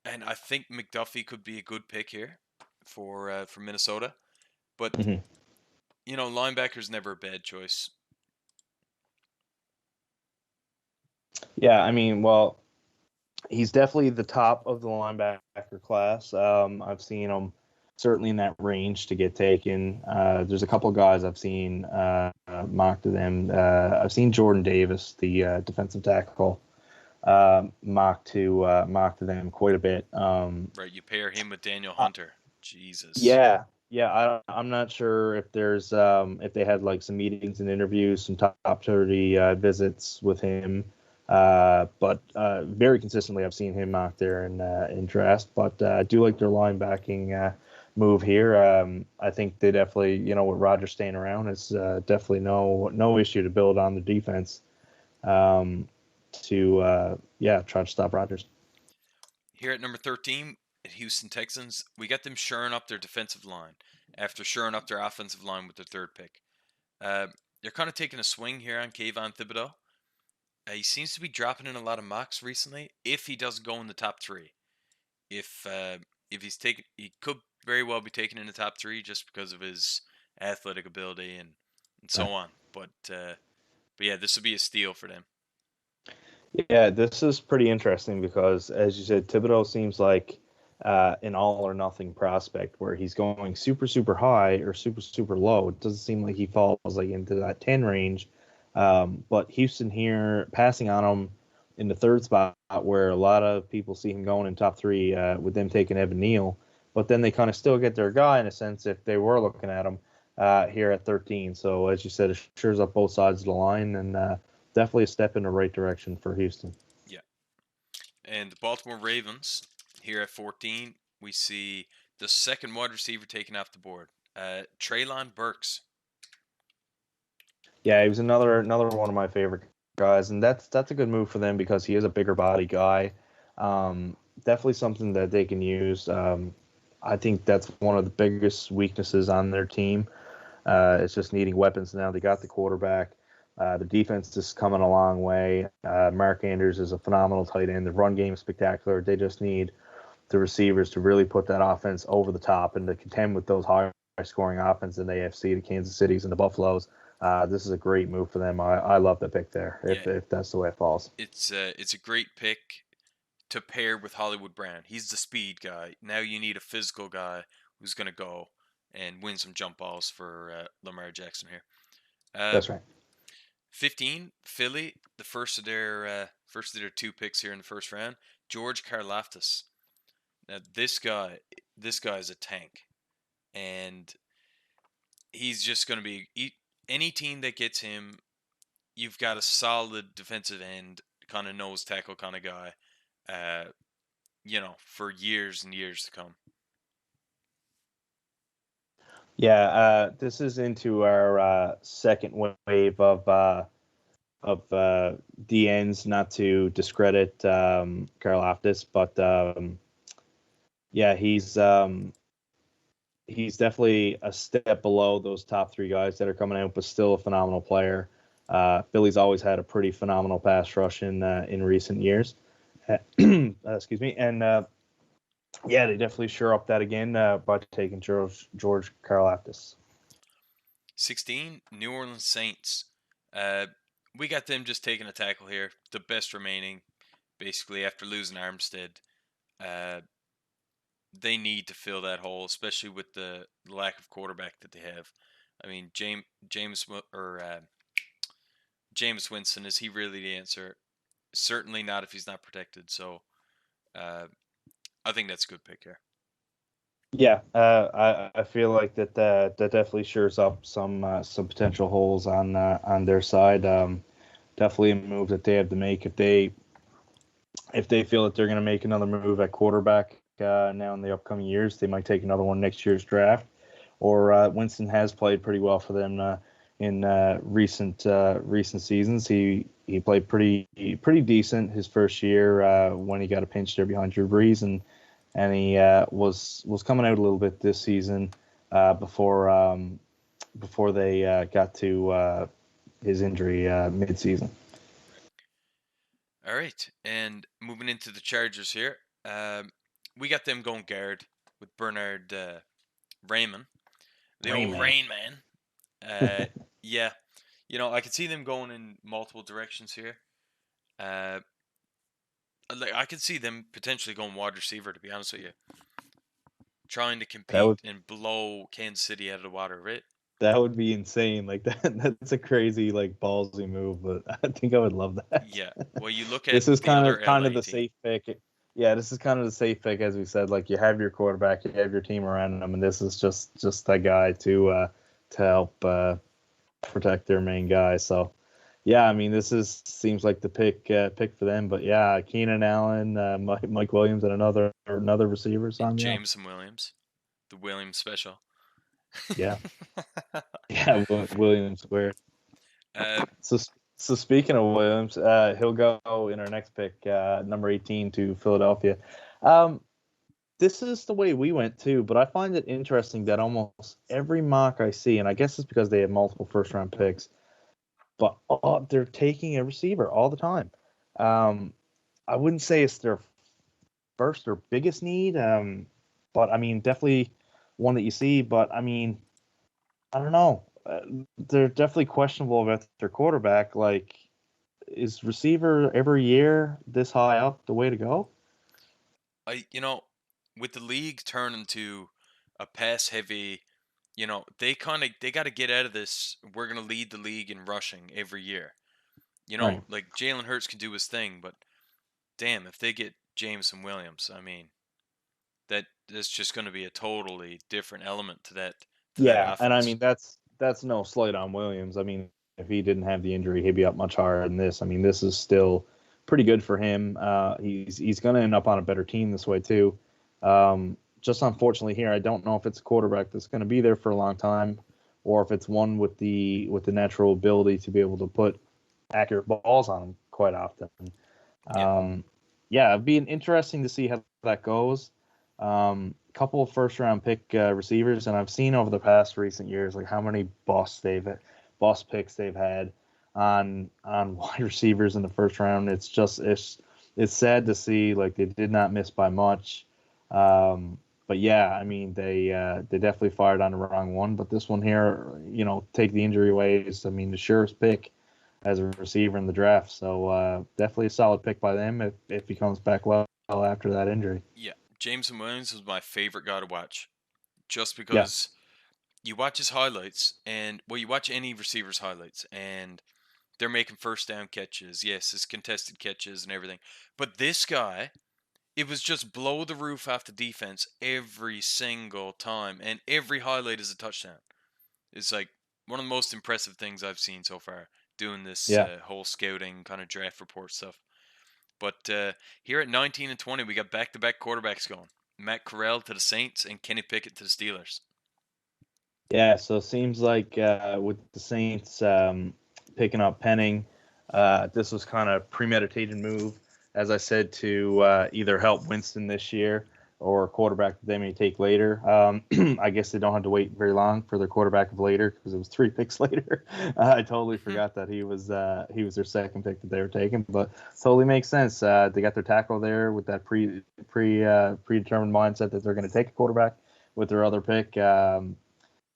Speaker 2: and I think McDuffie could be a good pick here for Minnesota. But
Speaker 1: Mm-hmm.
Speaker 2: linebacker's never a bad choice.
Speaker 1: Yeah, I mean, well, he's definitely the top of the linebacker class. I've seen him certainly in that range to get taken. There's a couple of guys I've seen mocked to them. I've seen Jordan Davis, the defensive tackle, mocked to them quite a bit.
Speaker 2: Right, you pair him with Daniel Hunter. Jesus.
Speaker 1: Yeah, yeah. I'm not sure if there's if they had like some meetings and interviews, some top 30 visits with him. But very consistently, I've seen him out there in drafts. But I do like their linebacking move here. I think they definitely, with Rodgers staying around, it's definitely no issue to build on the defense to try to stop Rodgers.
Speaker 2: Here at number 13, at Houston Texans, we got them shoring up their defensive line after shoring up their offensive line with their 3rd pick. They're kind of taking a swing here on Kayvon Thibodeau. He seems to be dropping in a lot of mocks recently. If he doesn't go in the top 3, if he's taken, he could very well be taken in the top 3 just because of his athletic ability and so on. But yeah, this would be a steal for them.
Speaker 1: Yeah, this is pretty interesting because, as you said, Thibodeau seems like an all or nothing prospect where he's going super, super high or super, super low. It doesn't seem like he falls like into that 10 range. But Houston here passing on him in the 3rd spot where a lot of people see him going in top 3 with them taking Evan Neal. But then they kind of still get their guy in a sense if they were looking at him here at 13. So, as you said, it shores up both sides of the line and definitely a step in the right direction for Houston.
Speaker 2: Yeah. And the Baltimore Ravens, here at 14, we see the 2nd wide receiver taken off the board, Treylon Burks.
Speaker 1: Yeah, he was another one of my favorite guys, and that's a good move for them because he is a bigger body guy. Definitely something that they can use. I think that's one of the biggest weaknesses on their team. It's just needing weapons now. They got the quarterback. The defense is coming a long way. Mark Andrews is a phenomenal tight end. The run game is spectacular. They just need the receivers to really put that offense over the top and to contend with those high scoring offense in the AFC, the Kansas Cities and the Buffaloes. This is a great move for them. I love the pick there
Speaker 2: Yeah,
Speaker 1: if that's the way it falls.
Speaker 2: it's a great pick to pair with Hollywood Brown. He's the speed guy. Now you need a physical guy who's going to go and win some jump balls for Lamar Jackson here.
Speaker 1: That's right.
Speaker 2: 15, Philly, the first of their two picks here in the first round. George Karlaftas. Now this guy is a tank, and he's just going to be any team that gets him. You've got a solid defensive end, kind of nose tackle kind of guy. For years and years to come.
Speaker 1: Yeah, this is into our second wave of DNs. Not to discredit Karlaftis, but yeah, he's definitely a step below those top three guys that are coming out, but still a phenomenal player. Philly's always had a pretty phenomenal pass rush in recent years. Excuse me, and yeah, they definitely sure up that again by taking George Karlaftis.
Speaker 2: 16, New Orleans Saints. We got them just taking a tackle here, the best remaining, basically after losing Armstead. They need to fill that hole, especially with the lack of quarterback that they have. I mean, James Winston, is he really the answer? Certainly not if he's not protected. So I think that's a good pick here.
Speaker 1: Yeah, I feel like that definitely shores up some potential holes on their side. Definitely a move that they have to make if they feel that they're going to make another move at quarterback now in the upcoming years. They might take another one next year's draft. Or Winston has played pretty well for them in recent seasons. He played pretty decent his first year when he got a pinch there behind Drew Brees, and he was coming out a little bit this season before they got to his injury mid-season.
Speaker 2: All right, and moving into the Chargers here, we got them going guard with Bernard Raymond, the old Rain Man. Yeah, I could see them going in multiple directions here. I could see them potentially going wide receiver, to be honest with you. Trying to compete and blow Kansas City out of the water, right?
Speaker 1: That would be insane. Like that's a crazy, like, ballsy move, but I think I would love that.
Speaker 2: Yeah. Well, you look at
Speaker 1: this is kind of the
Speaker 2: team.
Speaker 1: safe pick. Yeah, this is kind of the safe pick, as we said. Like, you have your quarterback, you have your team around them, and this is just that guy to help protect their main guy. So, yeah, I mean, seems like the pick for them. But yeah, Keenan Allen, Mike Williams, and another receivers on
Speaker 2: Jameson Williams, the Williams special.
Speaker 1: Yeah. Yeah, Williams squared. So speaking of Williams, he'll go in our next pick, number 18 to Philadelphia. This is the way we went too, but I find it interesting that almost every mock I see, and I guess it's because they have multiple first-round picks, but they're taking a receiver all the time. I wouldn't say it's their first or biggest need, but I mean, definitely one that you see. But I mean, I don't know. They're definitely questionable about their quarterback. Like, is receiver every year this high up the way to go?
Speaker 2: With the league turning to a pass heavy, they got to get out of this. We're gonna lead the league in rushing every year.
Speaker 1: Right.
Speaker 2: Like Jalen Hurts can do his thing, but damn, if they get Jameson Williams, I mean, that's just going to be a totally different element to that.
Speaker 1: Yeah, and I mean that's no slight on Williams. I mean, if he didn't have the injury, he'd be up much higher than this. I mean, this is still pretty good for him. He's going to end up on a better team this way too. Just unfortunately here, I don't know if it's a quarterback that's going to be there for a long time. or if it's one with the natural ability to be able to put accurate balls on him quite often. It'd be interesting to see how that goes. Couple of first round pick receivers, and I've seen over the past recent years like how many boss picks they've had on wide receivers in the first round. It's sad to see, like, they did not miss by much. But yeah, I mean, they definitely fired on the wrong one. But this one here, take the injury away, is, I mean, the surest pick as a receiver in the draft. So definitely a solid pick by them if he comes back well after that injury.
Speaker 2: Yeah, Jameson Williams was my favorite guy to watch, just
Speaker 1: Yeah.
Speaker 2: because you watch his highlights, and you watch any receiver's highlights, and they're making first down catches. Yes, it's contested catches and everything. But this guy, it was just blow the roof off the defense every single time, and every highlight is a touchdown. It's like one of the most impressive things I've seen so far, doing this whole scouting kind of draft report stuff. But here at 19 and 20, we got back-to-back quarterbacks going. Matt Corral to the Saints and Kenny Pickett to the Steelers.
Speaker 1: Yeah, so it seems like with the Saints picking up Penning, this was kind of a premeditated move, as I said, to either help Winston this year or a quarterback that they may take later. I guess they don't have to wait very long for their quarterback of later, because it was 3 picks later. I totally forgot that he was their second pick that they were taking, but totally makes sense. They got their tackle there with that predetermined mindset that they're going to take a quarterback with their other pick.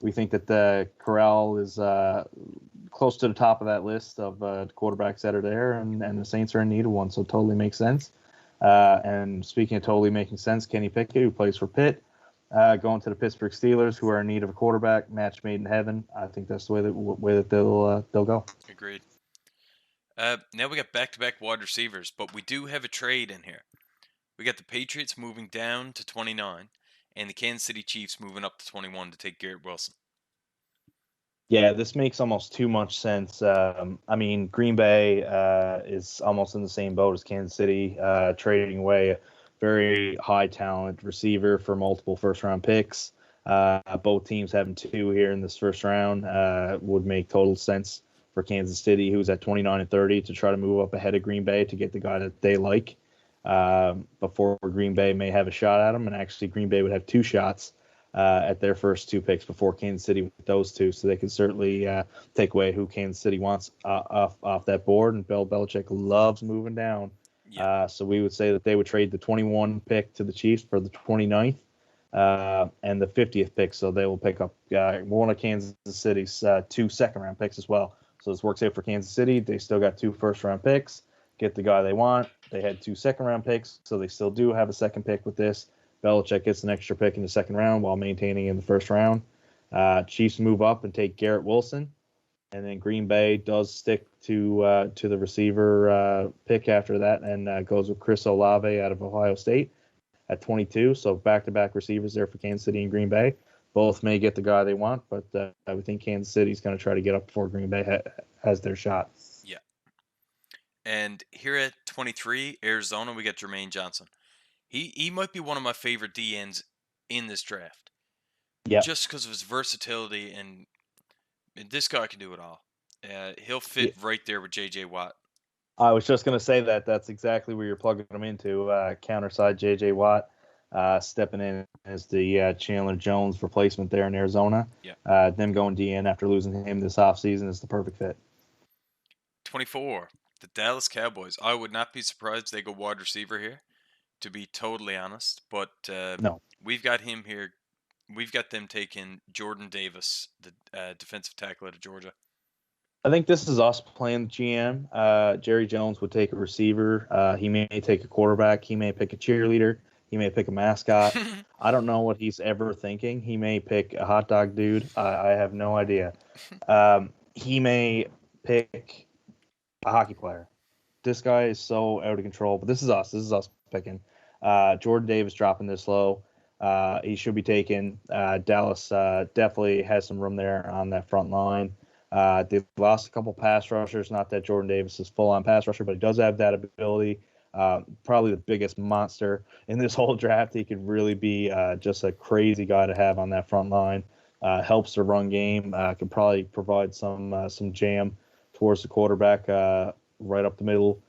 Speaker 1: We think that the Corral is close to the top of that list of quarterbacks that are there, and the Saints are in need of one, so it totally makes sense. And speaking of totally making sense, Kenny Pickett, who plays for Pitt, going to the Pittsburgh Steelers, who are in need of a quarterback, match made in heaven. I think that's the way that they'll go.
Speaker 2: Agreed. Now we got back-to-back wide receivers, but we do have a trade in here. We got the Patriots moving down to 29, and the Kansas City Chiefs moving up to 21 to take Garrett Wilson.
Speaker 1: Yeah, this makes almost too much sense. I mean, Green Bay is almost in the same boat as Kansas City, trading away a very high talent receiver for multiple first round picks. Both teams having 2 here in this first round would make total sense for Kansas City, who's at 29 and 30, to try to move up ahead of Green Bay to get the guy that they like before Green Bay may have a shot at him. And actually, Green Bay would have 2 shots at their first 2 picks before Kansas City with those 2, so they can certainly take away who Kansas City wants off that board. And Bill Belichick loves moving down. Yeah. So we would say that they would trade the 21 pick to the Chiefs for the 29th and the 50th pick, so they will pick up one of Kansas City's 2 second-round picks as well. So this works out for Kansas City. They still got 2 first-round picks, get the guy they want. They had 2 second-round picks, so they still do have a second pick with this. Belichick gets an extra pick in the second round while maintaining in the first round. Chiefs move up and take Garrett Wilson, and then Green Bay does stick to the receiver pick after that, and goes with Chris Olave out of Ohio State at 22. So back-to-back receivers there for Kansas City and Green Bay. Both may get the guy they want, but I would think Kansas City's going to try to get up before Green Bay has their shot.
Speaker 2: Yeah. And here at 23, Arizona, we got Jermaine Johnson. He might be one of my favorite DNs in this draft.
Speaker 1: Yeah.
Speaker 2: Just because of his versatility, and this guy can do it all. He'll fit right there with J.J. Watt.
Speaker 1: I was just going to say that's exactly where you're plugging him into. Counterside J.J. Watt stepping in as the Chandler Jones replacement there in Arizona.
Speaker 2: Yeah.
Speaker 1: Them going DN after losing him this offseason is the perfect fit.
Speaker 2: 24, the Dallas Cowboys. I would not be surprised if they go wide receiver here, to be totally honest. But
Speaker 1: no,
Speaker 2: we've got him here. We've got them taking Jordan Davis, the defensive tackle out of Georgia.
Speaker 1: I think this is us playing the GM. Jerry Jones would take a receiver. He may take a quarterback. He may pick a cheerleader. He may pick a mascot. I don't know what he's ever thinking. He may pick a hot dog dude. I have no idea. He may pick a hockey player. This guy is so out of control. But this is us. This is us picking. Jordan Davis dropping this low. He should be taken. Dallas definitely has some room there on that front line. They've lost a couple pass rushers. Not that Jordan Davis is full-on pass rusher, but he does have that ability. Probably the biggest monster in this whole draft. He could really be just a crazy guy to have on that front line. helps the run game. Can probably provide some jam towards the quarterback right up the middle.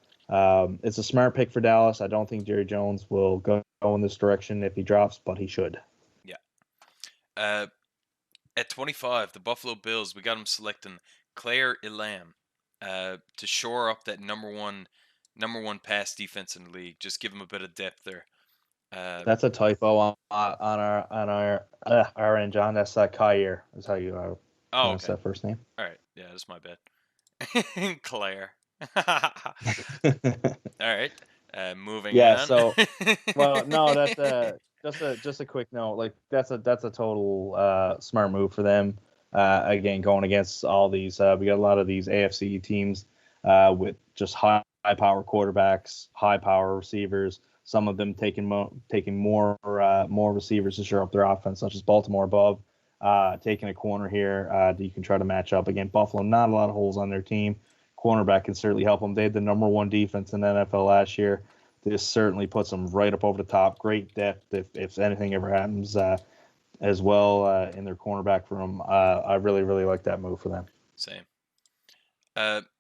Speaker 1: It's a smart pick for Dallas. I don't think Jerry Jones will go in this direction if he drops, but he should.
Speaker 2: Yeah. At 25, the Buffalo Bills, we got him selecting Claire Elam to shore up that number one pass defense in the league. Just give him a bit of depth there.
Speaker 1: That's a typo on our end, John. That's Kyer is how you
Speaker 2: Oh,
Speaker 1: pronounce
Speaker 2: okay.
Speaker 1: that first name.
Speaker 2: All right. Yeah, that's my bad. Claire. All right. Moving
Speaker 1: Yeah.
Speaker 2: on.
Speaker 1: So, well, no, that's just a quick note. Like that's a total smart move for them. Again, going against all these, we got a lot of these AFC teams with just high power quarterbacks, high power receivers. Some of them taking more receivers to shore up their offense, such as Baltimore above. Taking a corner here that you can try to match up. Again, Buffalo, not a lot of holes on their team. Cornerback can certainly help them. They had the number one defense in the NFL last year. This certainly puts them right up over the top. Great depth if anything ever happens as well in their cornerback room. I really, really like that move for them.
Speaker 2: Same.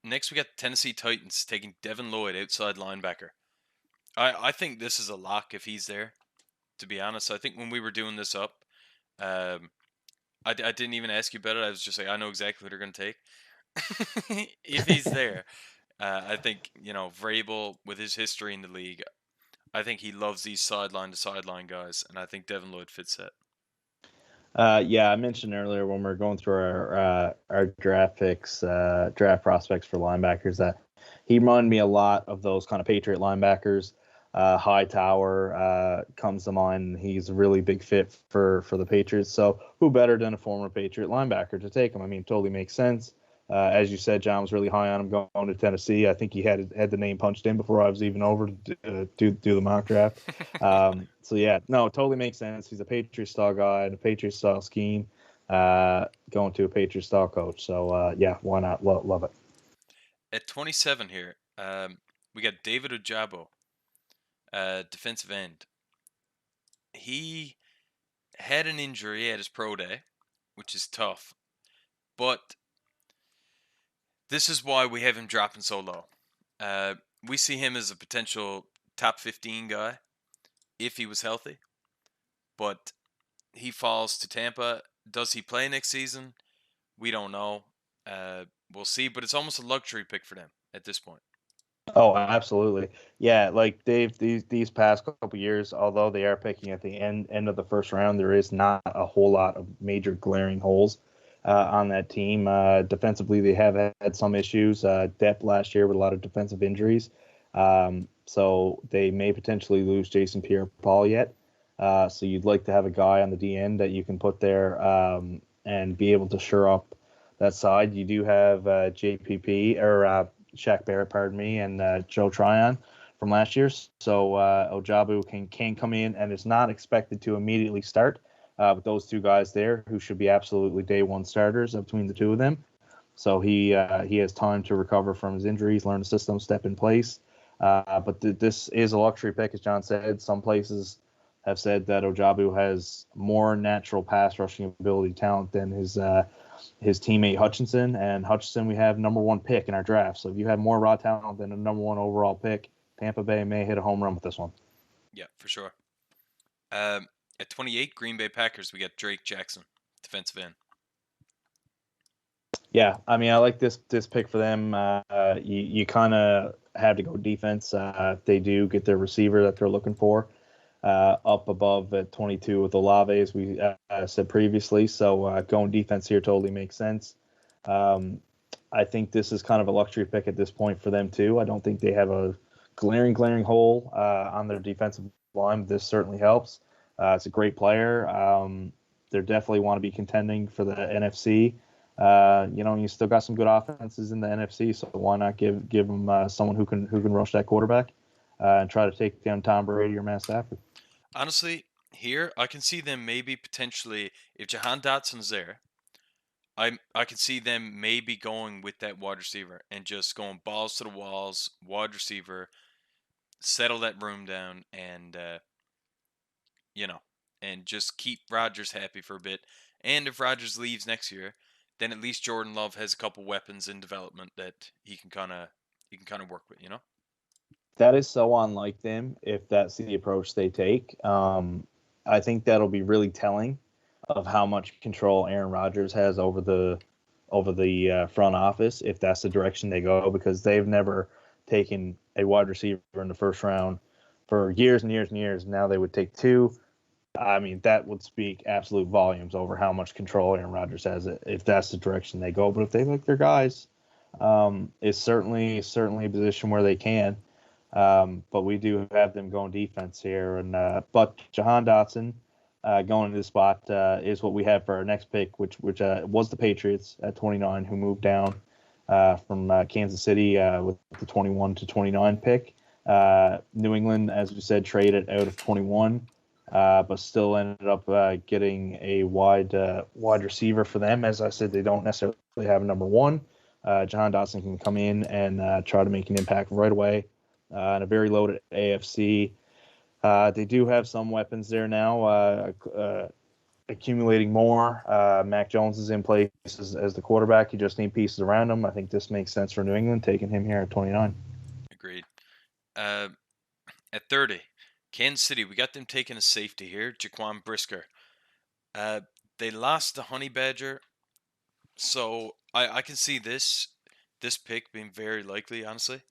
Speaker 2: Next, we got Tennessee Titans taking Devon Lloyd, outside linebacker. I think this is a lock if he's there, to be honest. I think when we were doing this up, um, I didn't even ask you about it. I was just like, I know exactly what they're going to take. If he's there, I think, Vrabel, with his history in the league, I think he loves these sideline to sideline guys, and I think Devon Lloyd fits that.
Speaker 1: Yeah, I mentioned earlier when we are going through our draft picks, draft prospects for linebackers, that he reminded me a lot of those kind of Patriot linebackers. Hightower comes to mind. He's a really big fit for the Patriots. So who better than a former Patriot linebacker to take him? I mean, totally makes sense. As you said, John was really high on him going to Tennessee. I think he had the name punched in before I was even over to do the mock draft. So yeah, no, it totally makes sense. He's a Patriot style guy and a Patriot style scheme. Going to a Patriot style coach. So yeah, why not? Love it.
Speaker 2: At 27 here, we got David Ojabo, defensive end. He had an injury at his pro day, which is tough. But this is why we have him dropping so low. We see him as a potential top 15 guy if he was healthy. But he falls to Tampa. Does he play next season? We don't know. We'll see. But it's almost a luxury pick for them at this point.
Speaker 1: Oh, absolutely. Yeah, like these past couple years, although they are picking at the end of the first round, there is not a whole lot of major glaring holes on that team. Defensively, they have had some issues. Depth last year with a lot of defensive injuries. So they may potentially lose Jason Pierre-Paul yet. So you'd like to have a guy on the D end that you can put there and be able to shore up that side. You do have JPP or Shaq Barrett, pardon me, and Joe Tryon from last year. So Ojabo can come in and is not expected to immediately start with those two guys there, who should be absolutely day one starters between the two of them. So he has time to recover from his injuries, learn the system, step in place. But this is a luxury pick, as John said. Some places have said that Ojabo has more natural pass rushing ability talent than his teammate Hutchinson, and Hutchinson we have number one pick in our draft. So if you have more raw talent than a number one overall pick, Tampa Bay may hit a home run with this one.
Speaker 2: Yeah, for sure. At 28, Green Bay Packers, we got Drake Jackson, defensive end.
Speaker 1: Yeah, I mean, I like this pick for them. You kind of have to go defense. They do get their receiver that they're looking for up above at 22 with Olave, as we said previously. So going defense here totally makes sense. I think this is kind of a luxury pick at this point for them too. I don't think they have a glaring hole on their defensive line. This certainly helps. It's a great player. They definitely want to be contending for the NFC. You still got some good offenses in the NFC, so why not give them someone who can rush that quarterback and try to take down Tom Brady or Matt Stafford.
Speaker 2: Honestly, here I can see them maybe potentially, if Jahan Dotson's there, I can see them maybe going with that wide receiver and just going balls to the walls, wide receiver, settle that room down, and and just keep Rodgers happy for a bit, And if Rodgers leaves next year, then at least Jordan Love has a couple weapons in development that he can kind of work with,
Speaker 1: That is so unlike them if that's the approach they take. I think that'll be really telling of how much control Aaron Rodgers has over the front office if that's the direction they go, because they've never taken a wide receiver in the first round for years and years and years. Now they would take two. I mean, that would speak absolute volumes over how much control Aaron Rodgers has if that's the direction they go. But if they like their guys, it's certainly a position where they can. But we do have them going defense here, and but Jahan Dotson going into the spot is what we have for our next pick, which was the Patriots at 29, who moved down from Kansas City with the 21 to 29 pick. New England, as we said, traded out of 21, but still ended up getting a wide receiver for them. As I said, they don't necessarily have a number one. Jahan Dotson can come in and try to make an impact right away. In a very loaded AFC. They do have some weapons there now, accumulating more. Mac Jones is in place as the quarterback. You just need pieces around him. I think this makes sense for New England, taking him here at 29.
Speaker 2: Agreed. At 30, Kansas City, we got them taking a safety here, Jaquan Brisker. They lost the Honey Badger, so I can see this pick being very likely, honestly.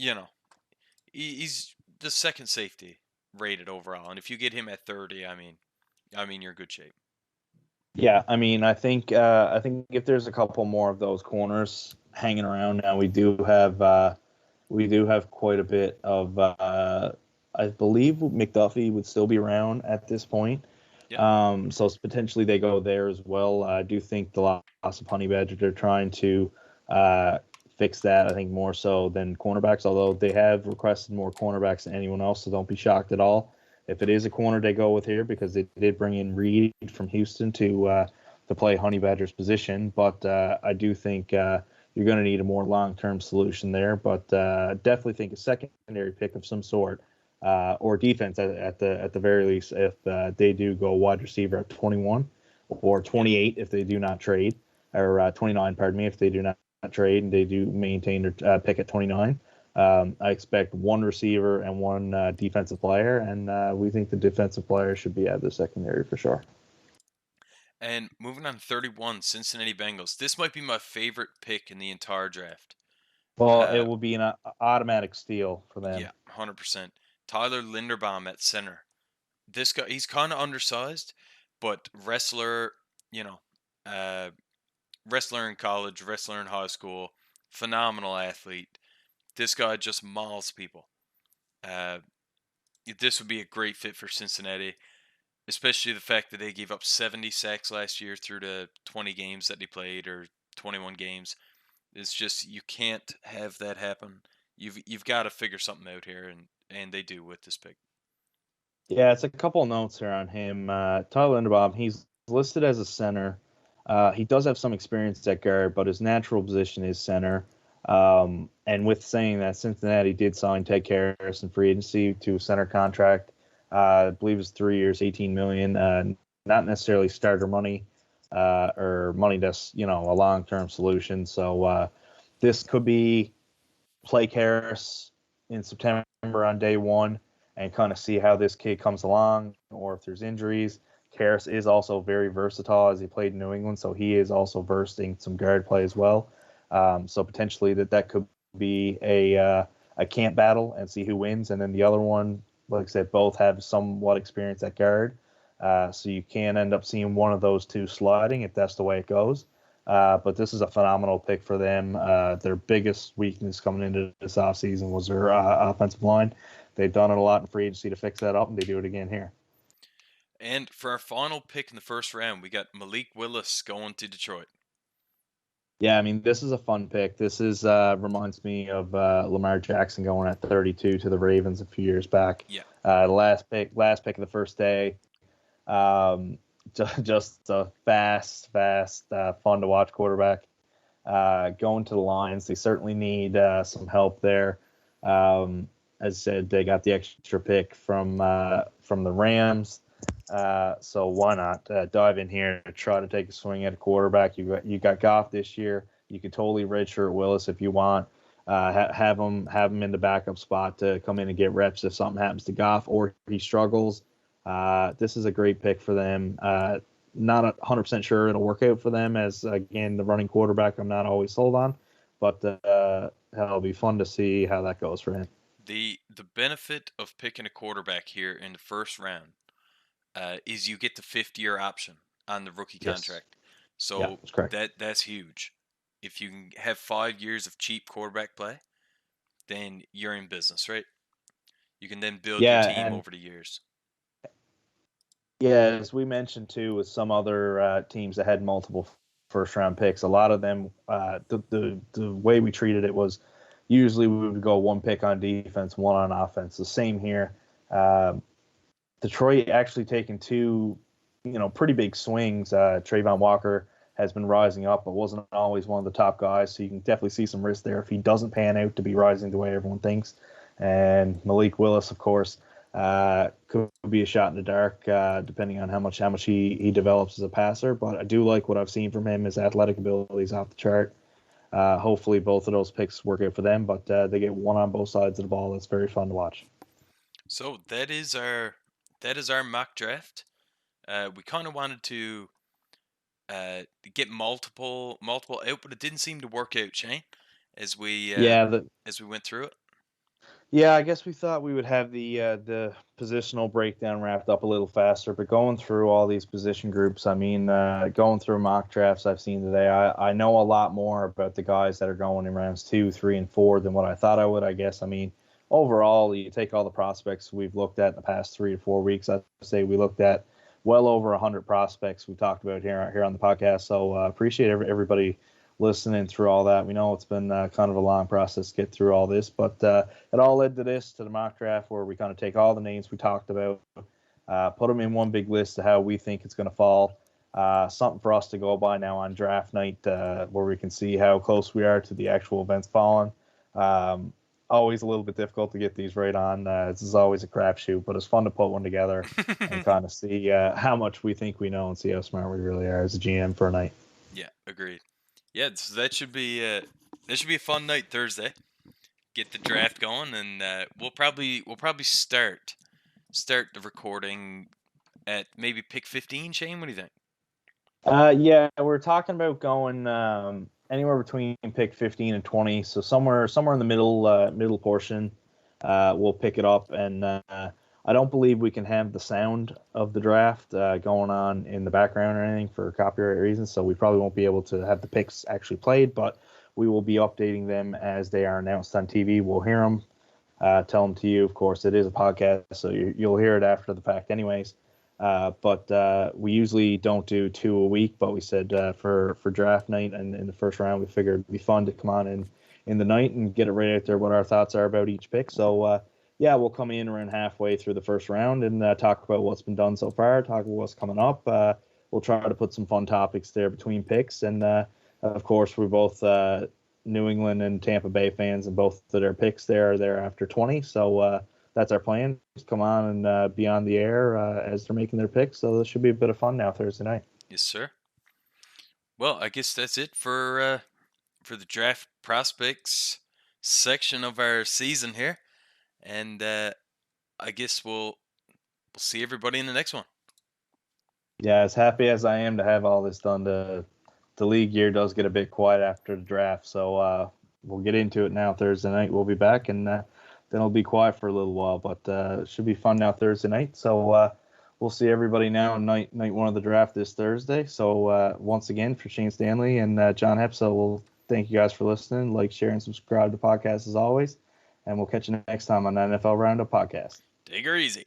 Speaker 2: You know, he's the second safety rated overall, and if you get him at 30, I mean you're in good shape.
Speaker 1: Yeah, I mean, I think if there's a couple more of those corners hanging around now, we do have quite a bit of. I believe McDuffie would still be around at this point. Yep. So potentially they go there as well. I do think the loss of Honey Badger, they're trying to fix that, I think, more so than cornerbacks, although they have requested more cornerbacks than anyone else, so don't be shocked at all if it is a corner they go with here, because they did bring in Reed from Houston to play Honey Badger's position. But I do think you're going to need a more long-term solution there, but definitely think a secondary pick of some sort, or defense at the very least, if they do go wide receiver at 21 or 28 if they do not trade, or 29, pardon me, if they do not trade and they do maintain their pick at 29. I expect one receiver and one defensive player, and we think the defensive player should be out of the secondary for sure.
Speaker 2: And moving on to 31, Cincinnati Bengals. This might be my favorite pick in the entire draft.
Speaker 1: Well, it will be an automatic steal for them.
Speaker 2: Yeah, 100%. Tyler Linderbaum at center. This guy, he's kind of undersized, but wrestler, wrestler in college, wrestler in high school, phenomenal athlete. This guy just mauls people. This would be a great fit for Cincinnati, especially the fact that they gave up 70 sacks last year through the 20 games that he played, or 21 games. It's just, you can't have that happen. You've got to figure something out here, and they do with this pick.
Speaker 1: Yeah, it's a couple of notes here on him. Tyler Linderbaum, he's listed as a center. He does have some experience at guard, but his natural position is center. And with saying that, Cincinnati did sign Ted Karras in free agency to a center contract. I believe it's 3 years, $18 million. Not necessarily starter money, or money that's a long-term solution. So this could be play Karras in September on day one and kind of see how this kid comes along, or if there's injuries. Karras is also very versatile, as he played in New England, so he is also versed in some guard play as well. So potentially that could be a camp battle and see who wins. And then the other one, like I said, both have somewhat experience at guard. So you can end up seeing one of those two sliding if that's the way it goes. But this is a phenomenal pick for them. Their biggest weakness coming into this offseason was their offensive line. They've done it a lot in free agency to fix that up, and they do it again here.
Speaker 2: And for our final pick in the first round, we got Malik Willis going to Detroit.
Speaker 1: Yeah, I mean, this is a fun pick. This is reminds me of Lamar Jackson going at 32 to the Ravens a few years back.
Speaker 2: Yeah.
Speaker 1: Last pick of the first day. Just a fast, fun to watch quarterback. Going to the Lions, they certainly need some help there. As I said, they got the extra pick from the Rams. So why not dive in here and try to take a swing at a quarterback? You got Goff this year. You could totally redshirt Willis if you want. Have him in the backup spot to come in and get reps if something happens to Goff or he struggles. This is a great pick for them. Not 100% sure it'll work out for them, as again the running quarterback I'm not always sold on, but it'll be fun to see how that goes for him.
Speaker 2: The benefit of picking a quarterback here in the first round is you get the 5th-year option on the rookie contract. So
Speaker 1: that's correct.
Speaker 2: That's huge. If you can have 5 years of cheap quarterback play, then you're in business, right? You can then build your team over the years.
Speaker 1: Yeah, as we mentioned too, with some other teams that had multiple first-round picks, a lot of them, the way we treated it was usually we would go one pick on defense, one on offense. The same here. Detroit actually taken two, pretty big swings. Trayvon Walker has been rising up, but wasn't always one of the top guys. So you can definitely see some risk there if he doesn't pan out to be rising the way everyone thinks. And Malik Willis, of course, could be a shot in the dark, depending on how much he develops as a passer. But I do like what I've seen from him. His athletic ability is off the chart. Hopefully both of those picks work out for them, but they get one on both sides of the ball. That's very fun to watch.
Speaker 2: So that is our mock draft. We kind of wanted to get multiple out, but it didn't seem to work out, Shane, as we went through it.
Speaker 1: Yeah, I guess we thought we would have the positional breakdown wrapped up a little faster, but going through all these position groups, I mean, going through mock drafts I've seen today, I know a lot more about the guys that are going in rounds 2, 3, and 4 than what I thought I would, I guess. I mean, overall, you take all the prospects we've looked at in the past 3 to 4 weeks, I'd say we looked at well over 100 prospects we talked about here on the podcast, so appreciate everybody listening through all that. We know it's been kind of a long process to get through all this, but it all led to the mock draft, where we kind of take all the names we talked about, put them in one big list of how we think it's going to fall. Something for us to go by now on draft night, where we can see how close we are to the actual events falling. Always a little bit difficult to get these right on. This is always a crapshoot, but it's fun to put one together and kind of see how much we think we know and see how smart we really are as a GM for a night.
Speaker 2: Yeah, agreed. Yeah, so that should be a fun night Thursday. Get the draft going, and we'll probably start the recording at maybe pick 15. Shane, what do you think?
Speaker 1: Yeah, we're talking about going anywhere between pick 15 and 20, so somewhere in the middle portion. We'll pick it up, and I don't believe we can have the sound of the draft going on in the background or anything for copyright reasons, so we probably won't be able to have the picks actually played, but we will be updating them as they are announced on TV. We'll hear them, tell them to you. Of course, it is a podcast, so you'll hear it after the fact anyways. But we usually don't do 2 a week, but we said for draft night and in the first round, we figured it'd be fun to come on in the night and get it right out there what our thoughts are about each pick. So, yeah, we'll come in around halfway through the first round and talk about what's been done so far, talk about what's coming up. We'll try to put some fun topics there between picks. And, of course, we're both New England and Tampa Bay fans, and both of their picks there are there after 20. So that's our plan. Just come on and be on the air as they're making their picks. So this should be a bit of fun now Thursday night.
Speaker 2: Yes, sir. Well, I guess that's it for the draft prospects section of our season here. And I guess we'll see everybody in the next one.
Speaker 1: Yeah, as happy as I am to have all this done, the league year does get a bit quiet after the draft. So we'll get into it now Thursday night. We'll be back, and then it'll be quiet for a little while. But it should be fun now Thursday night. So we'll see everybody now in night 1 of the draft this Thursday. So once again, for Shane Stanley and John Hepso, we'll thank you guys for listening. Like, share, and subscribe to the podcast as always. And we'll catch you next time on the NFL Roundup Podcast.
Speaker 2: Take her easy.